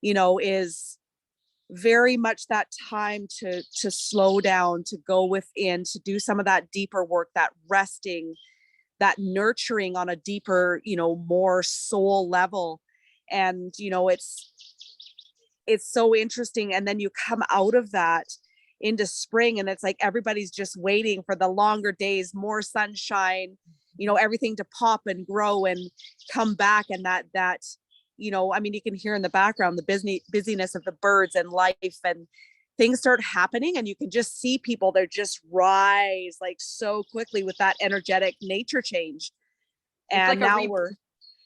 is very much that time to slow down, to go within, to do some of that deeper work, that resting, that nurturing on a deeper, more soul level. And it's so interesting. And then you come out of that into spring, and it's like everybody's just waiting for the longer days, more sunshine, everything to pop and grow and come back. And that I mean, you can hear in the background the busyness of the birds and life, and things start happening, and you can just see people, they're just rise like so quickly with that energetic nature change. it's And like a now re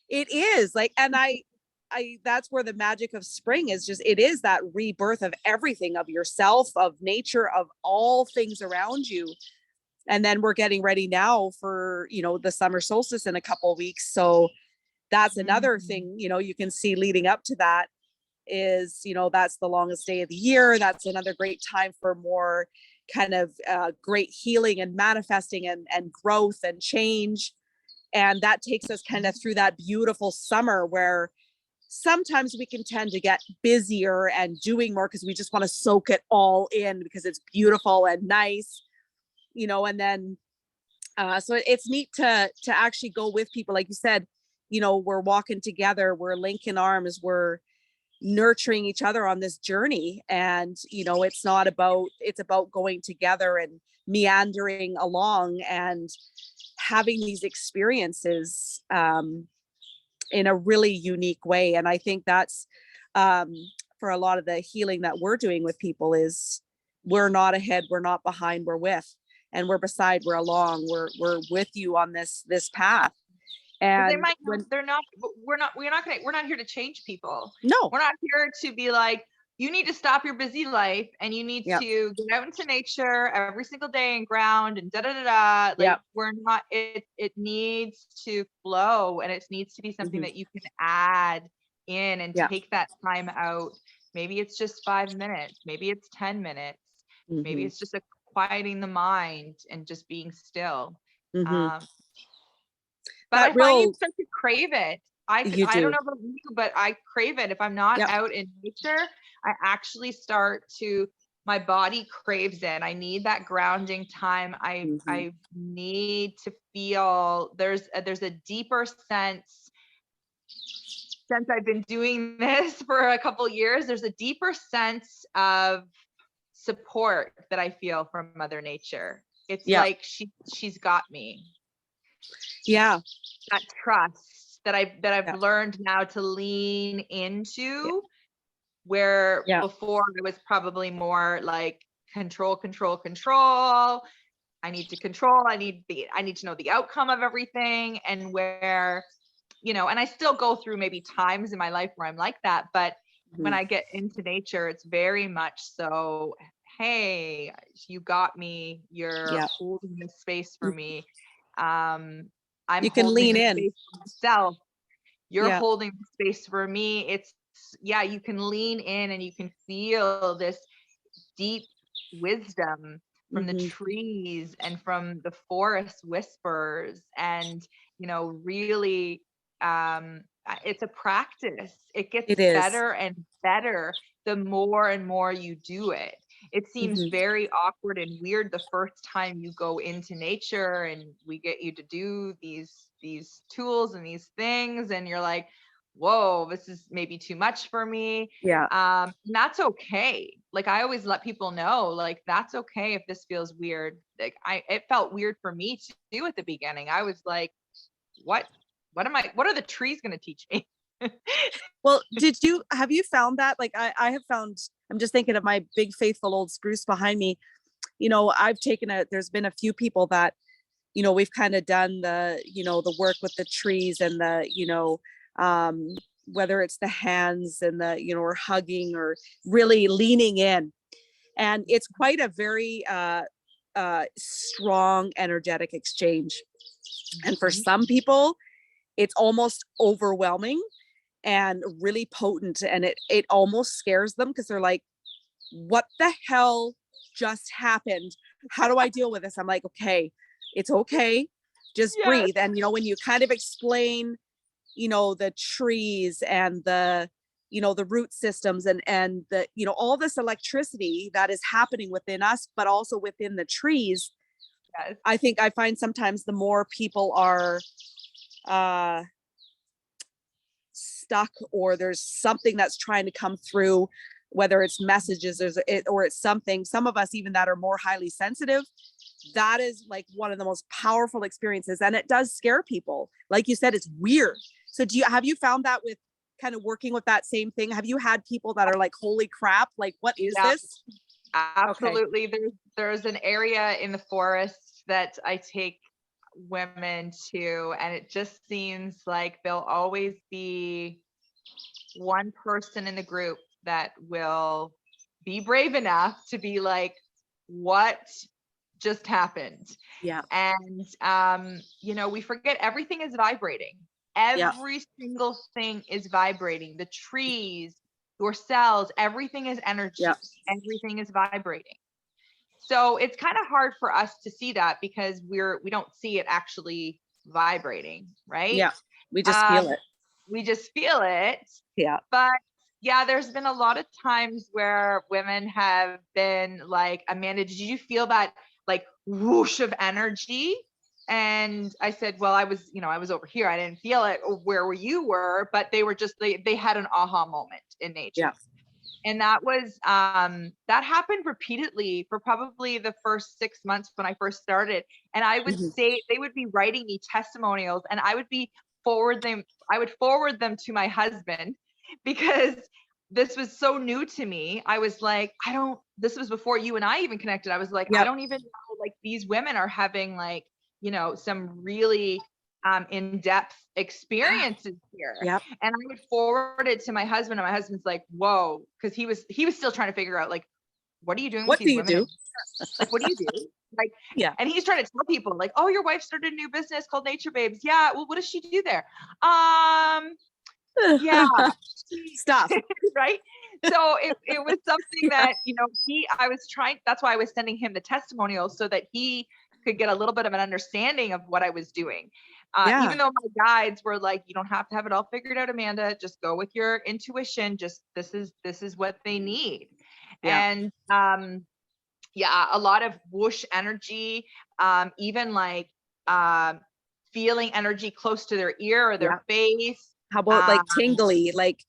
it is like, and I that's where the magic of spring is. Just, it is that rebirth of everything, of yourself, of nature, of all things around you. And then we're getting ready now for, the summer solstice in a couple of weeks. So that's another Mhm. thing, you can see leading up to that is, that's the longest day of the year. That's another great time for more kind of great healing and manifesting and growth and change. And that takes us kind of through that beautiful summer where sometimes we can tend to get busier and doing more because we just want to soak it all in because it's beautiful and nice, and then so it's neat to actually go with people, like you said, we're walking together, we're linking arms, we're nurturing each other on this journey. And it's about going together and meandering along and having these experiences in a really unique way. And I think that's um, for a lot of the healing that we're doing with people is we're not ahead, we're not behind, we're with, and we're beside, we're along, we're with you on this path. But they And might not, when they're not, we're not here to change people. no, We're not here to be like, you need to stop your busy life and you need yeah, to get out into nature every single day and ground and da da da da. yeah, Like we're not, it needs to flow, and it needs to be something hmm, that you can add in and yeah, take that time out. Maybe it's just 5 minutes, maybe it's 10 minutes, maybe hmm, it's just a quieting the mind and just being still. hmm. Um, but That I find you real, start to crave it. you I don't do, know about you, but I crave it. If I'm not yep, out in nature, I actually start to, my body craves it. I need that grounding time. hmm, I need to feel there's a deeper sense, since I've been doing this for a couple years, there's a deeper sense of support that I feel from Mother Nature. It's yeah, like she's got me. yeah, That trust that I've yeah, learned now to lean into, where yeah, before it was probably more like control, control, control. I need to control. I need to know the outcome of everything. And where, and I still go through maybe times in my life where I'm like that, but when hmm, I get into nature, it's very much so, hey, you got me. You're yeah. holding this space for me. Um, I'm You can holding lean the in, space for myself. You're yeah, holding the space for me. It's, yeah, you can lean in and you can feel this deep wisdom from the trees and from the forest whispers. And, really, it's a practice. It gets It is. better and better the more and more you do it. It seems very awkward and weird the first time you go into nature and we get you to do these tools and these things, and you're like, whoa, this is maybe too much for me. Yeah. And that's okay. Like, I always let people know, like, that's okay if this feels weird. Like, it felt weird for me to do at the beginning. I was like, what are the trees going to teach me? Well, have you found that? Like, I have found, I'm just thinking of my big faithful old spruce behind me. There's been a few people that, we've kind of done the work with the trees and whether it's the hands and or hugging or really leaning in. And it's quite a very strong energetic exchange. And for some people, it's almost overwhelming and really potent, and it almost scares them because they're like, what the hell just happened? How do I deal with this? I'm like, okay, it's okay, just breathe. And when you kind of explain the trees and the root systems and the all this electricity that is happening within us but also within the trees, I find sometimes the more people are stuck, or there's something that's trying to come through, whether it's messages or it's something, some of us even that are more highly sensitive, that is like one of the most powerful experiences, and it does scare people. Like you said, it's weird. So have you found that with kind of working with that same thing? Have you had people that are like, holy crap, like what is this? Absolutely. Okay. There's an area in the forest that I take women to, and it just seems like there'll always be one person in the group that will be brave enough to be like, what just happened? Yeah. And we forget everything is vibrating. Every single thing is vibrating. The trees, your cells, everything is energy. Everything is vibrating. So it's kind of hard for us to see that because we don't see it actually vibrating, right? Yeah, we just feel it. We just feel it. Yeah. But yeah, there's been a lot of times where women have been like, Amanda, did you feel that like whoosh of energy? And I said, well, I was over here. I didn't feel it where you were, but they were just, they had an aha moment in nature. Yeah. And that was, that happened repeatedly for probably the first 6 months when I first started. And I would say, they would be writing me testimonials and I would forward them to my husband because this was so new to me. I was like, this was before you and I even connected. I was like, I don't even know, like these women are having like, some really in-depth experiences here. Yep. And I would forward it to my husband, and my husband's like, whoa, because he was still trying to figure out like, what are you doing with these women? Like, what do you do? Like, yeah. And he's trying to tell people like, oh, your wife started a new business called Nature Babes. Yeah. Well, what does she do there? Yeah. Stop. Right. So it was something that, that's why I was sending him the testimonials so that he could get a little bit of an understanding of what I was doing. Even though my guides were like, you don't have to have it all figured out, Amanda, just go with your intuition. Just, this is what they need. Yeah. And, a lot of whoosh energy, even like, feeling energy close to their ear or their face. How about like tingly, like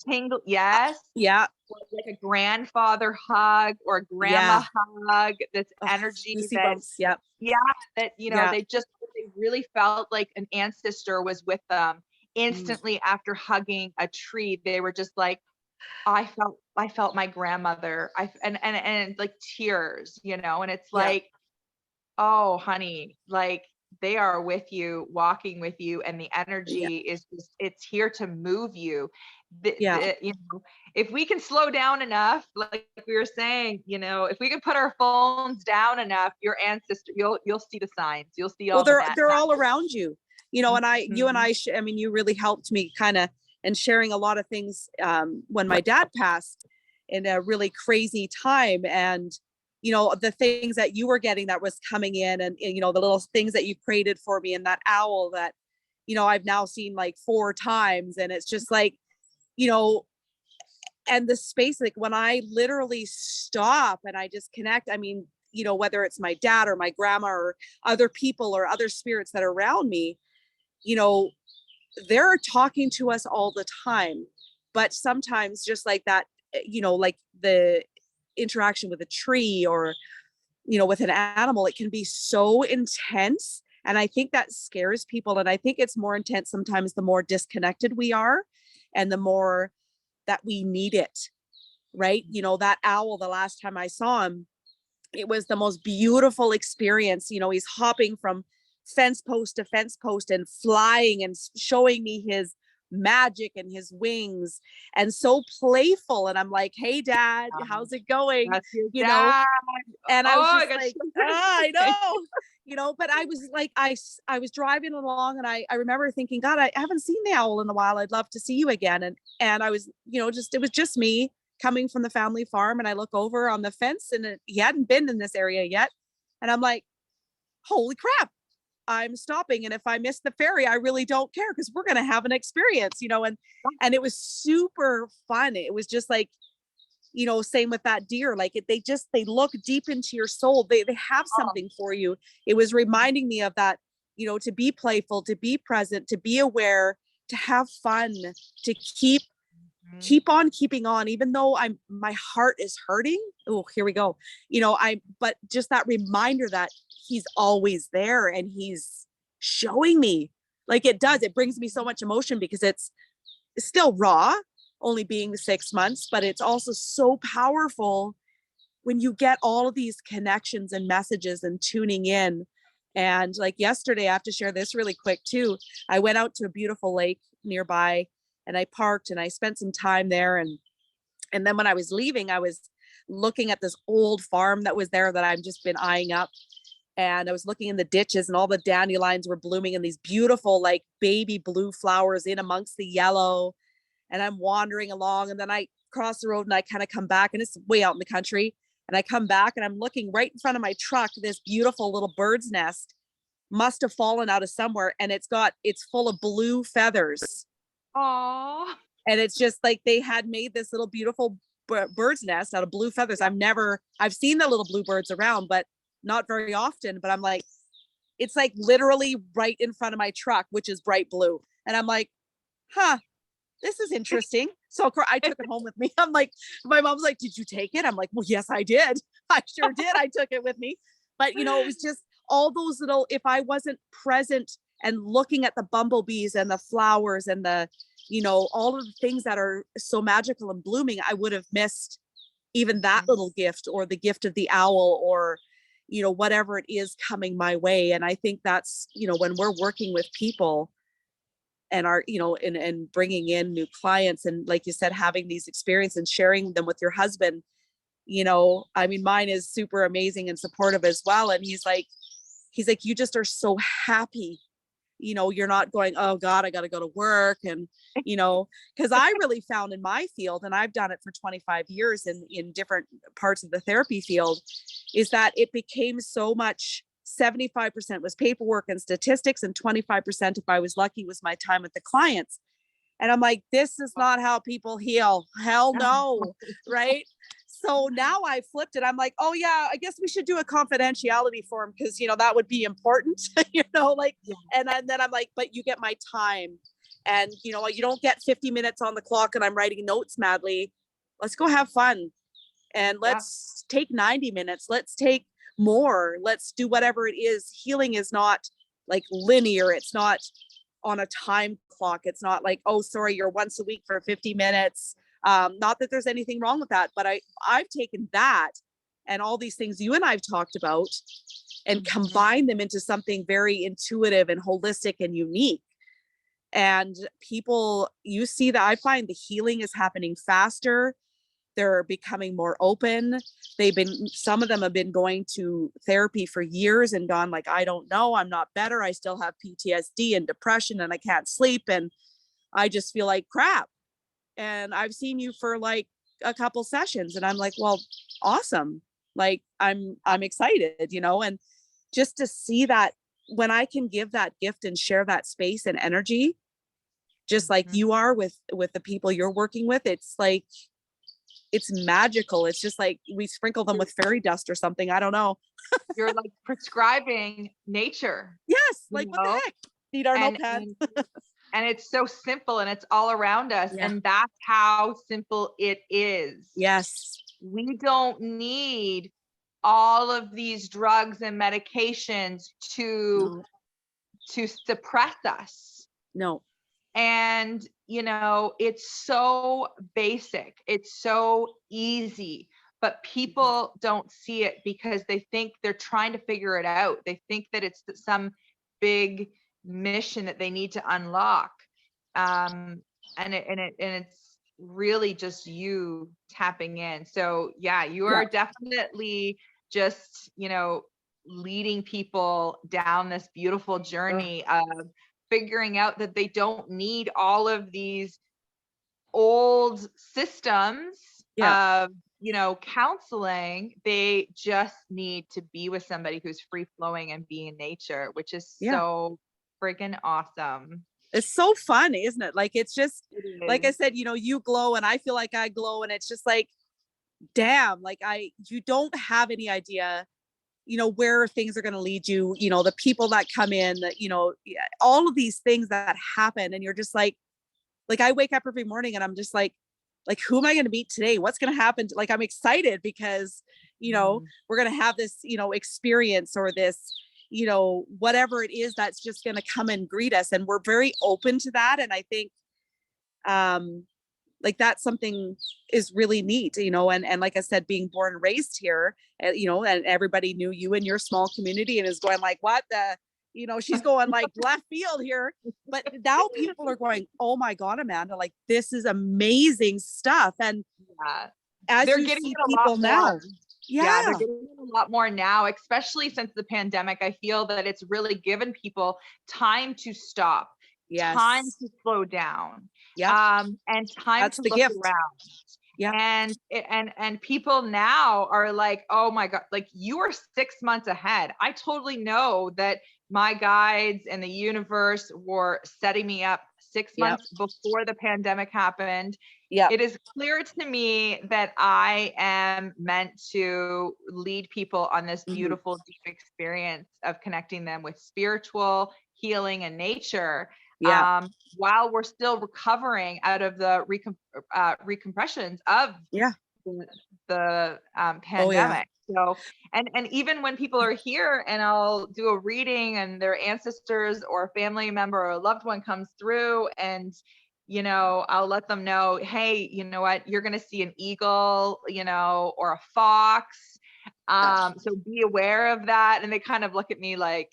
tingle? Yes. Yeah. Or like a grandfather hug or a grandma hug. This energy that, that, they really felt like an ancestor was with them. Instantly after hugging a tree, they were just like, I felt my grandmother. And like tears, and it's like, oh, honey, like they are with you, walking with you, and the energy is just, it's here to move you. If we can slow down enough, like we were saying, if we can put our phones down enough, your ancestor, you'll see the signs, you'll see all. Well, they're all around you, and you and I, you really helped me kind of, and sharing a lot of things when my dad passed, in a really crazy time. And, you know, the things that you were getting that was coming in, and you know, the little things that you created for me, and that owl that, you know, I've now seen like 4 times. And it's just like, you know, and the space, like when I literally stop and I just connect, I mean, you know, whether it's my dad or my grandma or other people or other spirits that are around me, you know, they're talking to us all the time. But sometimes just like that, you know, like the interaction with a tree or, you know, with an animal, it can be so intense. And I think that scares people. And I think it's more intense sometimes the more disconnected we are and the more that we need it, right? You know, that owl, the last time I saw him, it was the most beautiful experience. You know, he's hopping from fence post to fence post and flying and showing me his magic and his wings, and so playful. And I'm like, hey dad, how's it going? That's your You know, dad. and I was Oh, I just got like, chills. I know, you know, but I was like, I was driving along, and I remember thinking, God, I haven't seen the owl in a while. I'd love to see you again. And I was, you know, just, it was just me coming from the family farm. And I look over on the fence, and he hadn't been in this area yet. And I'm like, holy crap, I'm stopping. And if I miss the ferry, I really don't care, because we're going to have an experience, you know. And it was super fun. It was just like, you know, same with that deer, like they look deep into your soul. They have Oh, something for you. It was reminding me of that, you know, to be playful, to be present, to be aware, to have fun, to mhm. keep on keeping on, even though my heart is hurting. Oh, here we go. You know, but just that reminder that he's always there, and he's showing me, like, it brings me so much emotion, because it's still raw, only being 6 months, but it's also so powerful when you get all of these connections and messages and tuning in. And like yesterday, I have to share this really quick too. I went out to a beautiful lake nearby, and I parked and I spent some time there. And then when I was leaving, I was looking at this old farm that was there that I've just been eyeing up. And I was looking in the ditches, and all the dandelions were blooming, and these beautiful, like, baby blue flowers in amongst the yellow. And I'm wandering along, and then I cross the road, and I kind of come back, and it's way out in the country. And I come back, and I'm looking right in front of my truck. This beautiful little bird's nest must have fallen out of somewhere, and it's full of blue feathers. Aw. And it's just like they had made this little beautiful bird's nest out of blue feathers. I've seen the little bluebirds around, but not very often. But I'm like, it's like literally right in front of my truck, which is bright blue. And I'm like, huh, this is interesting. So I took it home with me. I'm like, my mom's like, did you take it? I'm like, well, yes, I did. I sure did. I took it with me. But, you know, it was just all those little, if I wasn't present and looking at the bumblebees and the flowers and the, you know, all of the things that are so magical and blooming, I would have missed even that little gift, or the gift of the owl, or, you know, whatever it is coming my way. And I think that's, you know, when we're working with people and are, you know, and bringing in new clients, and like you said, having these experiences and sharing them with your husband, you know, I mean, mine is super amazing and supportive as well. And he's like, you just are so happy, you know, you're not going, oh God, I got to go to work. And, you know, because I really found in my field, and I've done it for 25 years in different parts of the therapy field, is that it became so much. 75% was paperwork and statistics, and 25%, if I was lucky, was my time with the clients. And I'm like, this is not how people heal. Hell no. Right. So now I flipped it. I'm like, oh yeah, I guess we should do a confidentiality form, because, you know, that would be important, you know, like, Yeah. and then I'm like, but you get my time, and, you know, you don't get 50 minutes on the clock and I'm writing notes madly. Let's go have fun, and Yeah. let's take 90 minutes. Let's take more. Let's do whatever it is. Healing is not like linear. It's not on a time clock. It's not like, oh, sorry, you're once a week for 50 minutes. Not that there's anything wrong with that, but I've taken that and all these things you and I've talked about and combined them into something very intuitive and holistic and unique. And people, you see that I find the healing is happening faster. They're becoming more open. Some of them have been going to therapy for years and gone like, I don't know, I'm not better. I still have PTSD and depression, and I can't sleep, and I just feel like crap. And I've seen you for like a couple sessions, and I'm like, well, awesome. Like I'm excited, and just to see that when I can give that gift and share that space and energy, just like Mhm. you are with the people you're working with, it's like it's magical. It's just like we sprinkle them with fairy dust or something. I don't know. You're like prescribing nature, Yes, you like what the know, heck? Need our and notepad. and and it's so simple and it's all around us. Yeah. And that's how simple it is. Yes. We don't need all of these drugs and medications to No. suppress us. No. And it's so basic, it's so easy, but people don't see it because they think they're trying to figure it out. They think that it's some big mission that they need to unlock. And it's really just you tapping in. So yeah, you Yeah. are definitely just leading people down this beautiful Ugh. journey of figuring out that they don't need all of these old systems Yeah. of counseling. They just need to be with somebody who's free flowing and be in nature, which is Yeah. so freaking awesome. It's so fun, isn't it? Like it's just It like I is. said, you glow and I feel like I glow, and it's just like, damn, like you don't have any idea, where things are going to lead you, the people that come in, that, yeah, all of these things that happen. And you're just like I wake up every morning and I'm just like, who am I going to meet today? What's going to happen? Like, I'm excited because, Mm. we're going to have this, experience, or this, whatever it is that's just going to come and greet us. And we're very open to that. And I think, like that's something is really neat, and like I said, being born and raised here, and everybody knew you in your small community and is going like, what the, she's going like left field here. But now people are going, oh my God, Amanda, like this is amazing stuff. And Yeah. as They're you getting see it a lot people now, more. Yeah, they're yeah, getting it a lot more now, especially since the pandemic. I feel that it's really given people time to stop, time yes, to slow down, yep, and time that's to the look gift. around. Yep. And people now are like, oh my God, like you are 6 months ahead. I totally know that my guides and the universe were setting me up six Yep. months before the pandemic happened. Yep. It is clear to me that I am meant to lead people on this Mm-hmm. beautiful, deep experience of connecting them with spiritual healing and nature, Yeah. while we're still recovering out of the recompressions of Yeah. the Oh yeah. pandemic. So, and even when people are here and I'll do a reading and their ancestors or a family member or a loved one comes through, and I'll let them know, hey, you know what, you're going to see an eagle, or a fox. So be aware of that. And they kind of look at me like,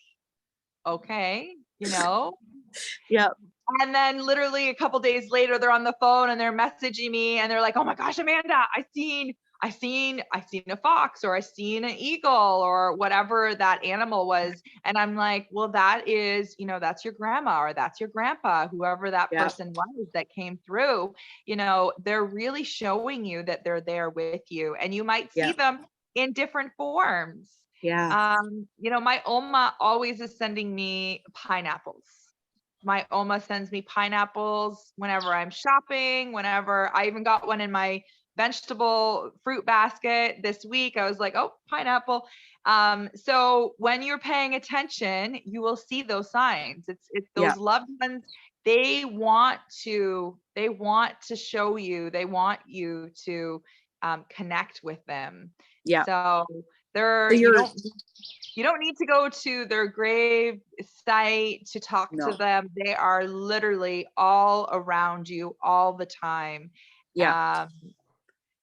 okay, Yeah. and then literally a couple days later, they're on the phone and they're messaging me and they're like, "Oh my gosh, Amanda, I seen a fox, or I seen an eagle, or whatever that animal was." And I'm like, "Well, that is, that's your grandma or that's your grandpa, whoever that Yeah. person was that came through. They're really showing you that they're there with you, and you might Yeah. see them in different forms." Yeah. My Oma always is sending me pineapples. My Oma sends me pineapples whenever I'm shopping, whenever I even got one in my vegetable fruit basket this week. I was like, oh, pineapple. So when you're paying attention, you will see those signs. It's Yeah. those loved ones. They want to show you, they want you to connect with them. Yeah. So So you you're don't need to go to their grave site to talk to no. them. They are literally all around you all the time. Yeah. Um,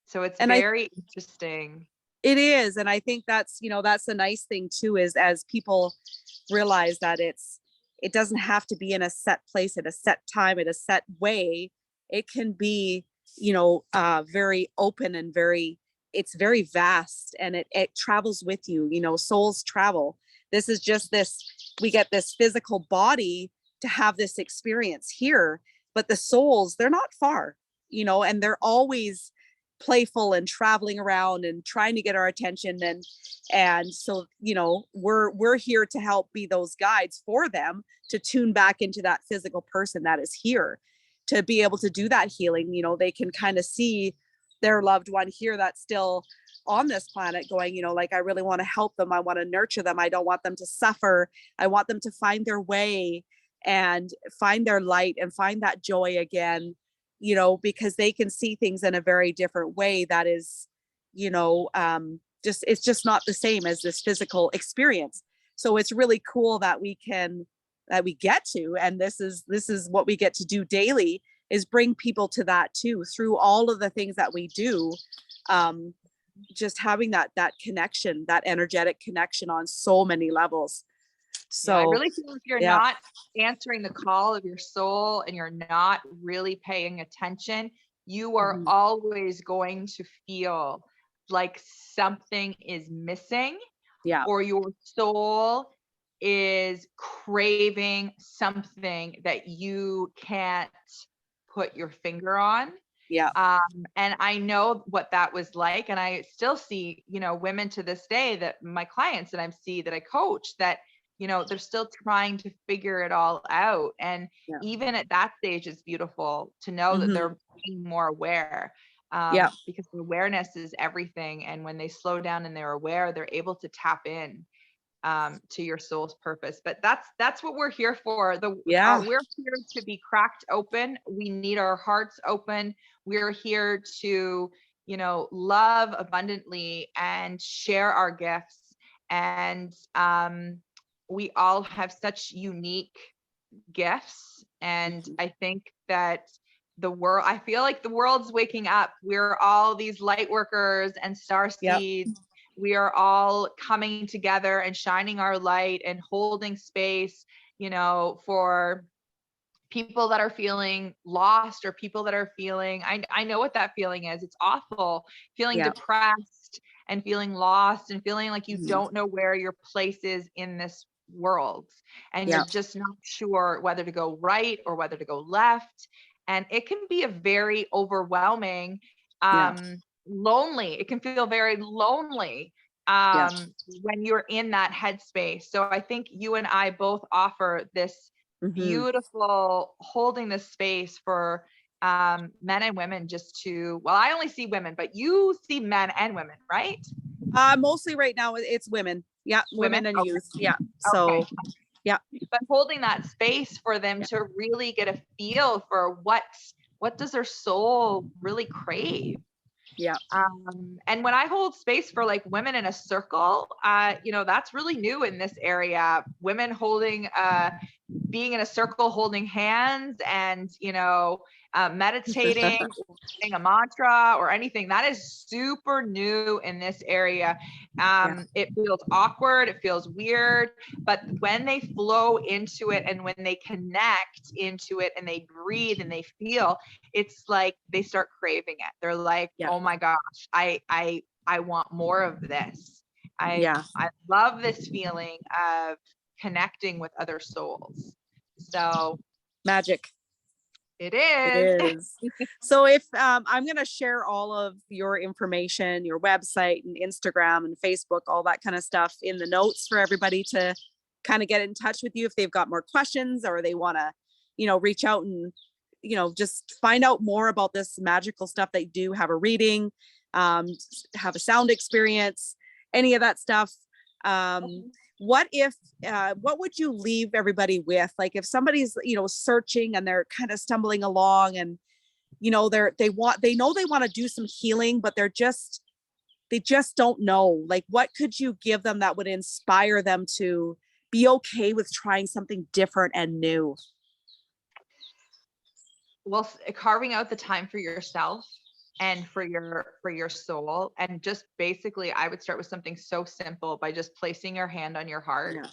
so it's And very interesting. it is. And I think that's the nice thing too, is as people realize that it doesn't have to be in a set place at a set time, at a set way. It can be, very open and it's very vast, and it travels with you, souls travel. This is just we get this physical body to have this experience here, but the souls, they're not far, and they're always playful and traveling around and trying to get our attention. And so, we're here to help be those guides for them to tune back into that physical person that is here, to be able to do that healing. They can kind of see their loved one here that's still on this planet going, like, I really want to help them. I want to nurture them. I don't want them to suffer. I want them to find their way and find their light and find that joy again, because they can see things in a very different way that is, it's just not the same as this physical experience. So it's really cool that we get to, and this is what we get to do daily, is bring people to that too, through all of the things that we do. Just having that connection, that energetic connection on so many levels. So I really feel if you're not answering the call of your soul and you're not really paying attention, you are always going to feel like something is missing, or your soul is craving something that you can't put your finger on. And I know what that was like. And I still see, women to this day, that my clients that that I coach, that, they're still trying to figure it all out. And even at that stage, it's beautiful to know that they're being more aware, because the awareness is everything. And when they slow down and they're aware, they're able to tap in to your soul's purpose. But that's what we're here for. We're here to be cracked open. We need our hearts open. We're here to, love abundantly and share our gifts. And we all have such unique gifts. And I think that I feel like the world's waking up. We're all these light workers and star seeds. We are all coming together and shining our light and holding space, for people that are feeling lost, or people that are feeling, I know what that feeling is. It's awful, feeling depressed and feeling lost and feeling like you don't know where your place is in this world. And you're just not sure whether to go right or whether to go left. And it can be a very overwhelming, lonely. It can feel very lonely when you're in that headspace. So I think you and I both offer this beautiful holding this space for men and women, just to, well, I only see women, but you see men and women, right? Mostly right now it's women. Women and youth. So but holding that space for them to really get a feel for what does their soul really crave. And when I hold space for like women in a circle, that's really new in this area. Women holding, being in a circle, holding hands, and, meditating, or saying a mantra or anything, that is super new in this area. It feels awkward. It feels weird, but when they flow into it and when they connect into it and they breathe and they feel, it's like they start craving it. They're like, oh my gosh, I want more of this. I love this feeling of connecting with other souls. So magic. It is. So if I'm going to share all of your information, your website and Instagram and Facebook, all that kind of stuff in the notes for everybody to kind of get in touch with you if they've got more questions, or they want to, reach out and, just find out more about this magical stuff. They do have a reading, have a sound experience, any of that stuff. What would you leave everybody with? Like if somebody's, searching and they're kind of stumbling along and, they know they want to do some healing, but they just don't know, like, what could you give them that would inspire them to be okay with trying something different and new? Well, carving out the time for yourself and for your soul. And just basically, I would start with something so simple, by just placing your hand on your heart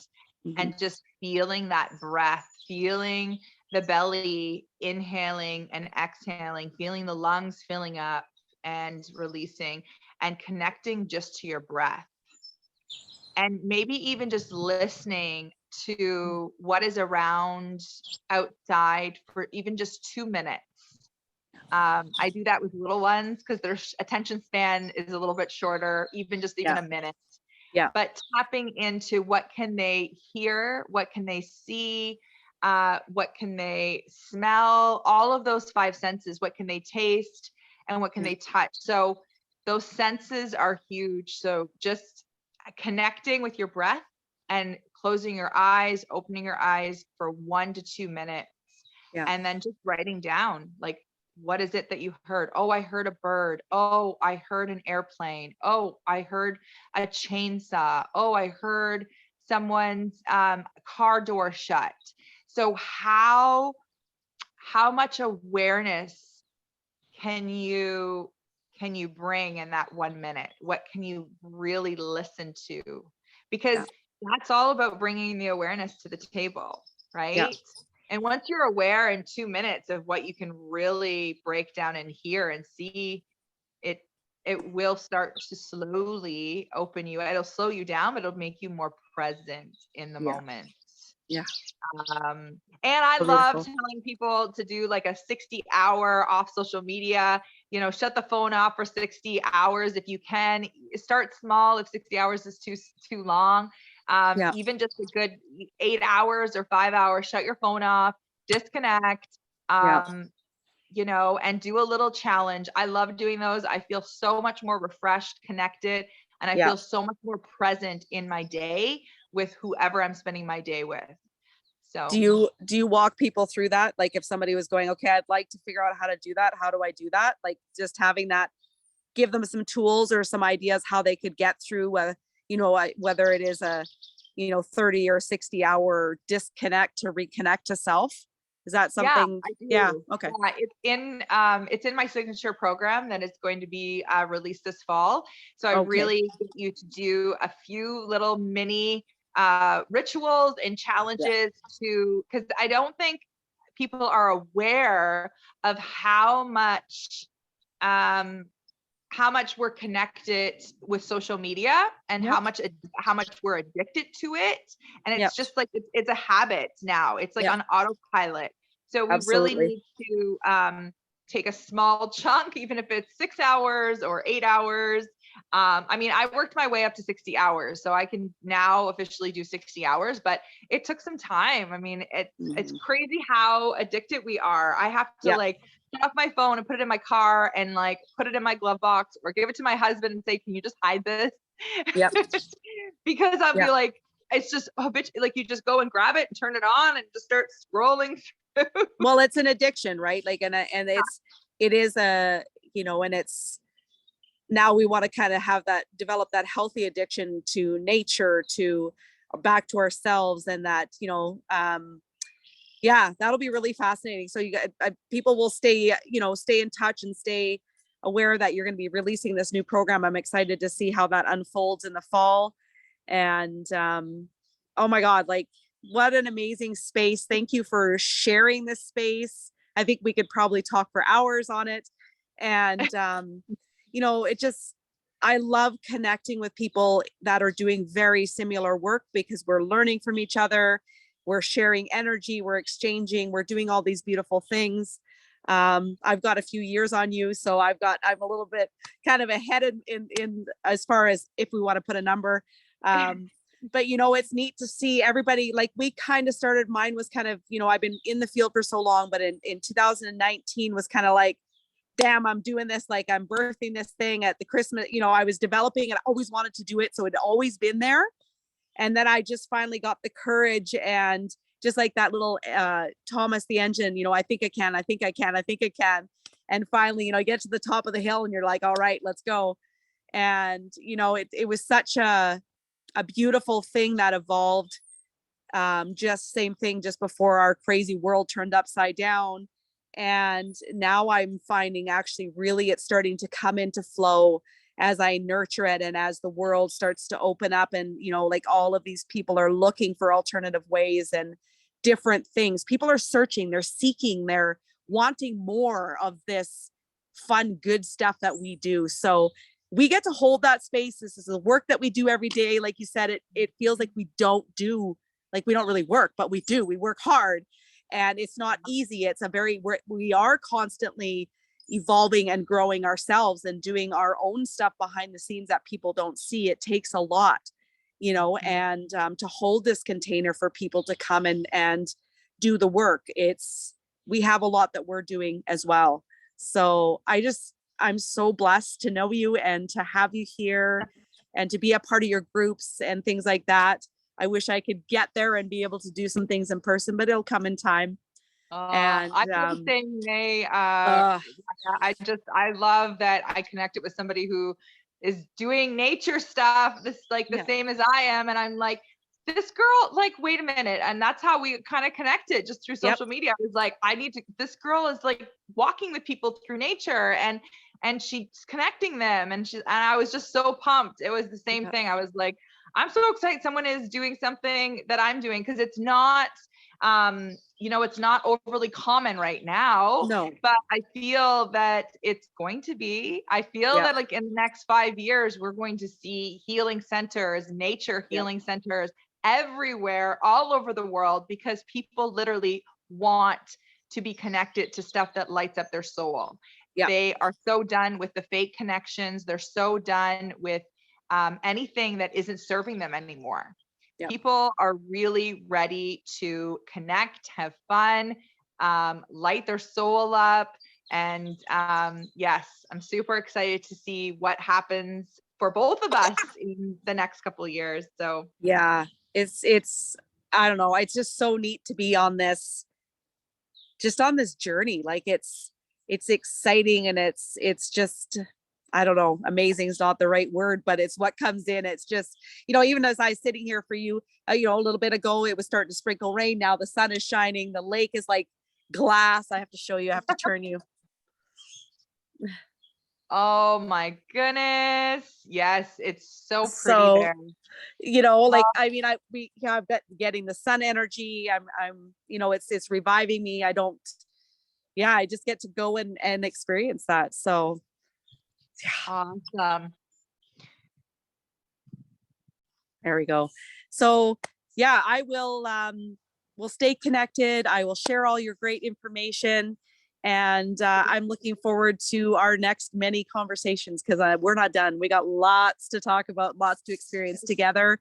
and just feeling that breath, feeling the belly inhaling and exhaling, feeling the lungs filling up and releasing, and connecting just to your breath. And maybe even just listening to what is around outside for even just 2 minutes. I do that with little ones because their attention span is a little bit shorter, even Yeah. a minute. Yeah. But tapping into what can they hear, what can they see, what can they smell, all of those five senses, what can they taste, and what can Yeah. they touch. So those senses are huge. So just connecting with your breath and closing your eyes, opening your eyes for 1 to 2 minutes, Yeah. and then just writing down, like, what is it that you heard? Oh, I heard a bird. Oh, I heard an airplane. Oh, I heard a chainsaw. Oh, I heard someone's car door shut. So how much awareness can you bring in that 1 minute? What can you really listen to? Because Yeah. that's all about bringing the awareness to the table, Yeah. right? And once you're aware in 2 minutes of what you can really break down and hear and see, it will start to slowly open you. It'll slow you down, but it'll make you more present in the Yeah. moment. Yeah. And I So love beautiful. telling people to do like a 60-hour off social media, shut the phone off for 60 hours if you can. Start small if 60 hours is too long. Yeah. Even just a good 8 hours or 5 hours, shut your phone off, disconnect, Yeah. and do a little challenge. I love doing those. I feel so much more refreshed, connected, and I Yeah. feel so much more present in my day with whoever I'm spending my day with. So Do you walk people through that? Like if somebody was going, okay, I'd like to figure out how to do that. How do I do that? Like just having that, give them some tools or some ideas how they could get through, whether it is a, 30 or 60-hour disconnect to reconnect to self. Is that yeah, something? I Yeah. do. Okay. Yeah, it's in my signature program that is going to be released this fall. So I Okay. really get you to do a few little mini rituals and Yeah. challenges because I don't think people are aware of how much we're connected with social media and Yep. how much we're addicted to it. And Yep. it's just like it's a habit now. It's like Yep. on autopilot. So we really Absolutely. need to take a small chunk, even if it's 6 hours or 8 hours. I mean, I worked my way up to 60 hours, so I can now officially do 60 hours, but it took some time. I mean, it's Mhm. crazy how addicted we are. I have to Yeah. like get off my phone and put it in my car and like put it in my glove box or give it to my husband and say, can you just hide this? Yep. Because I'll be Yeah. like, it's just like you just go and grab it and turn it on and just start scrolling through. Well, it's an addiction, right? Like, and it is and it's, now we want to kind of develop that healthy addiction to nature, to back to ourselves, and that, yeah, that'll be really fascinating. So you got people will stay in touch and stay aware that you're going to be releasing this new program. I'm excited to see how that unfolds in the fall. And oh my God, like what an amazing space. Thank you for sharing this space. I think we could probably talk for hours on it. And it just, I love connecting with people that are doing very similar work because we're learning from each other, we're sharing energy, we're exchanging, we're doing all these beautiful things. I've got a few years on you, so I'm a little bit kind of ahead in as far as if we want to put a number. But it's neat to see everybody, like we kind of started, mine was kind of, I've been in the field for so long, but in 2019 was kind of like, damn, I'm doing this, like I'm birthing this thing at the Christmas, I was developing and I always wanted to do it. So it'd always been there. And then I just finally got the courage, and just like that little Thomas the engine, I think I can, I think I can, I think I can. And finally, you get to the top of the hill and you're like, all right, let's go. And, it was such a beautiful thing that evolved. Just same thing just before our crazy world turned upside down. And now I'm finding actually really it's starting to come into flow as I nurture it, and as the world starts to open up, and like all of these people are looking for alternative ways and different things. People are searching, they're seeking, they're wanting more of this fun, good stuff that we do. So we get to hold that space. This is the work that we do every day. Like you said, it feels like we don't really work, but we work hard, and it's not easy. It's we are constantly evolving and growing ourselves and doing our own stuff behind the scenes that people don't see. It takes a lot, you know, and to hold this container for people to come and do the work. We have a lot that we're doing as well. So I'm so blessed to know you and to have you here and to be a part of your groups and things like that. I wish I could get there and be able to do some things in person, but it'll come in time. And I feel the same way. uh, I love that I connected with somebody who is doing nature stuff, this like the yeah, same as I am. And I'm like, this girl, like, wait a minute. And that's how we kind of connected, just through yep, social media. I was like, this girl is like walking with people through nature, and she's connecting them. And I was just so pumped. It was the same yep, thing. I was like, I'm so excited someone is doing something that I'm doing, because it's not, it's not overly common right now, no, but I feel that it's going to be. I feel yeah, that like in the next 5 years, we're going to see healing centers, nature yeah, healing centers everywhere, all over the world, because people literally want to be connected to stuff that lights up their soul. yeah, They are so done with the fake connections. They're so done with anything that isn't serving them anymore. yeah. People are really ready to connect, have fun, light their soul up. And yes, I'm super excited to see what happens for both of us in the next couple of years. So Yeah, it's I don't know, it's just so neat to be on this, just on this journey. Like it's exciting and it's just, I don't know, amazing is not the right word, but it's what comes in. It's just, you know, even as I was sitting here for you, a little bit ago, it was starting to sprinkle rain. Now the sun is shining. The lake is like glass. I have to show you. I have to turn you. oh my goodness. Yes, it's so pretty So, there. like, I mean, I've got getting the sun energy. It's reviving me. I just get to go and experience that. So, Awesome. there we go. So yeah, I will stay connected. I will share all your great information. And I'm looking forward to our next many conversations because we're not done. We got lots to talk about, lots to experience together.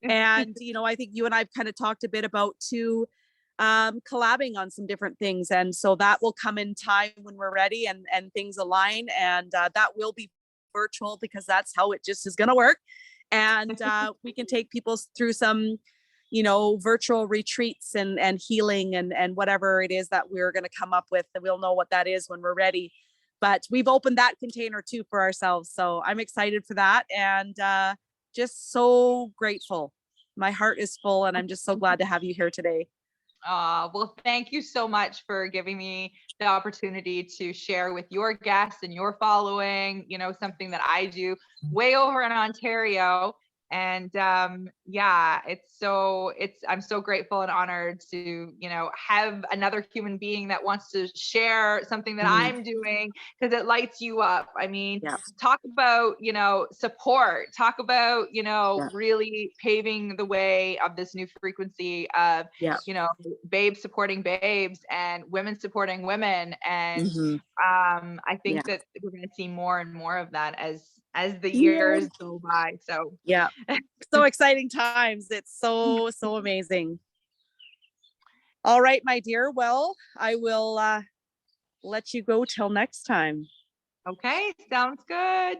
And, I think you and I've kind of talked a bit about too, collabing on some different things. And so that will come in time when we're ready and things align. And that will be virtual because that's how it just is going to work. And we can take people through some, virtual retreats and healing and whatever it is that we're going to come up with. And we'll know what that is when we're ready. But we've opened that container too for ourselves. So I'm excited for that. And just so grateful. My heart is full and I'm just so glad to have you here today. Well, thank you so much for giving me the opportunity to share with your guests and your following, something that I do way over in Ontario. And I'm so grateful and honored to, have another human being that wants to share something that Mhm. I'm doing, because it lights you up. I mean, Yeah. talk about, support, talk about, Yeah. really paving the way of this new frequency of, Yeah. babes supporting babes and women supporting women. And Hmm. I Yeah. think that we're going to see more and more of that as the Yeah. years go by. So Yeah. So exciting times. It's so amazing. All right, my dear. Well, I will let you go till next time. okay, sounds good.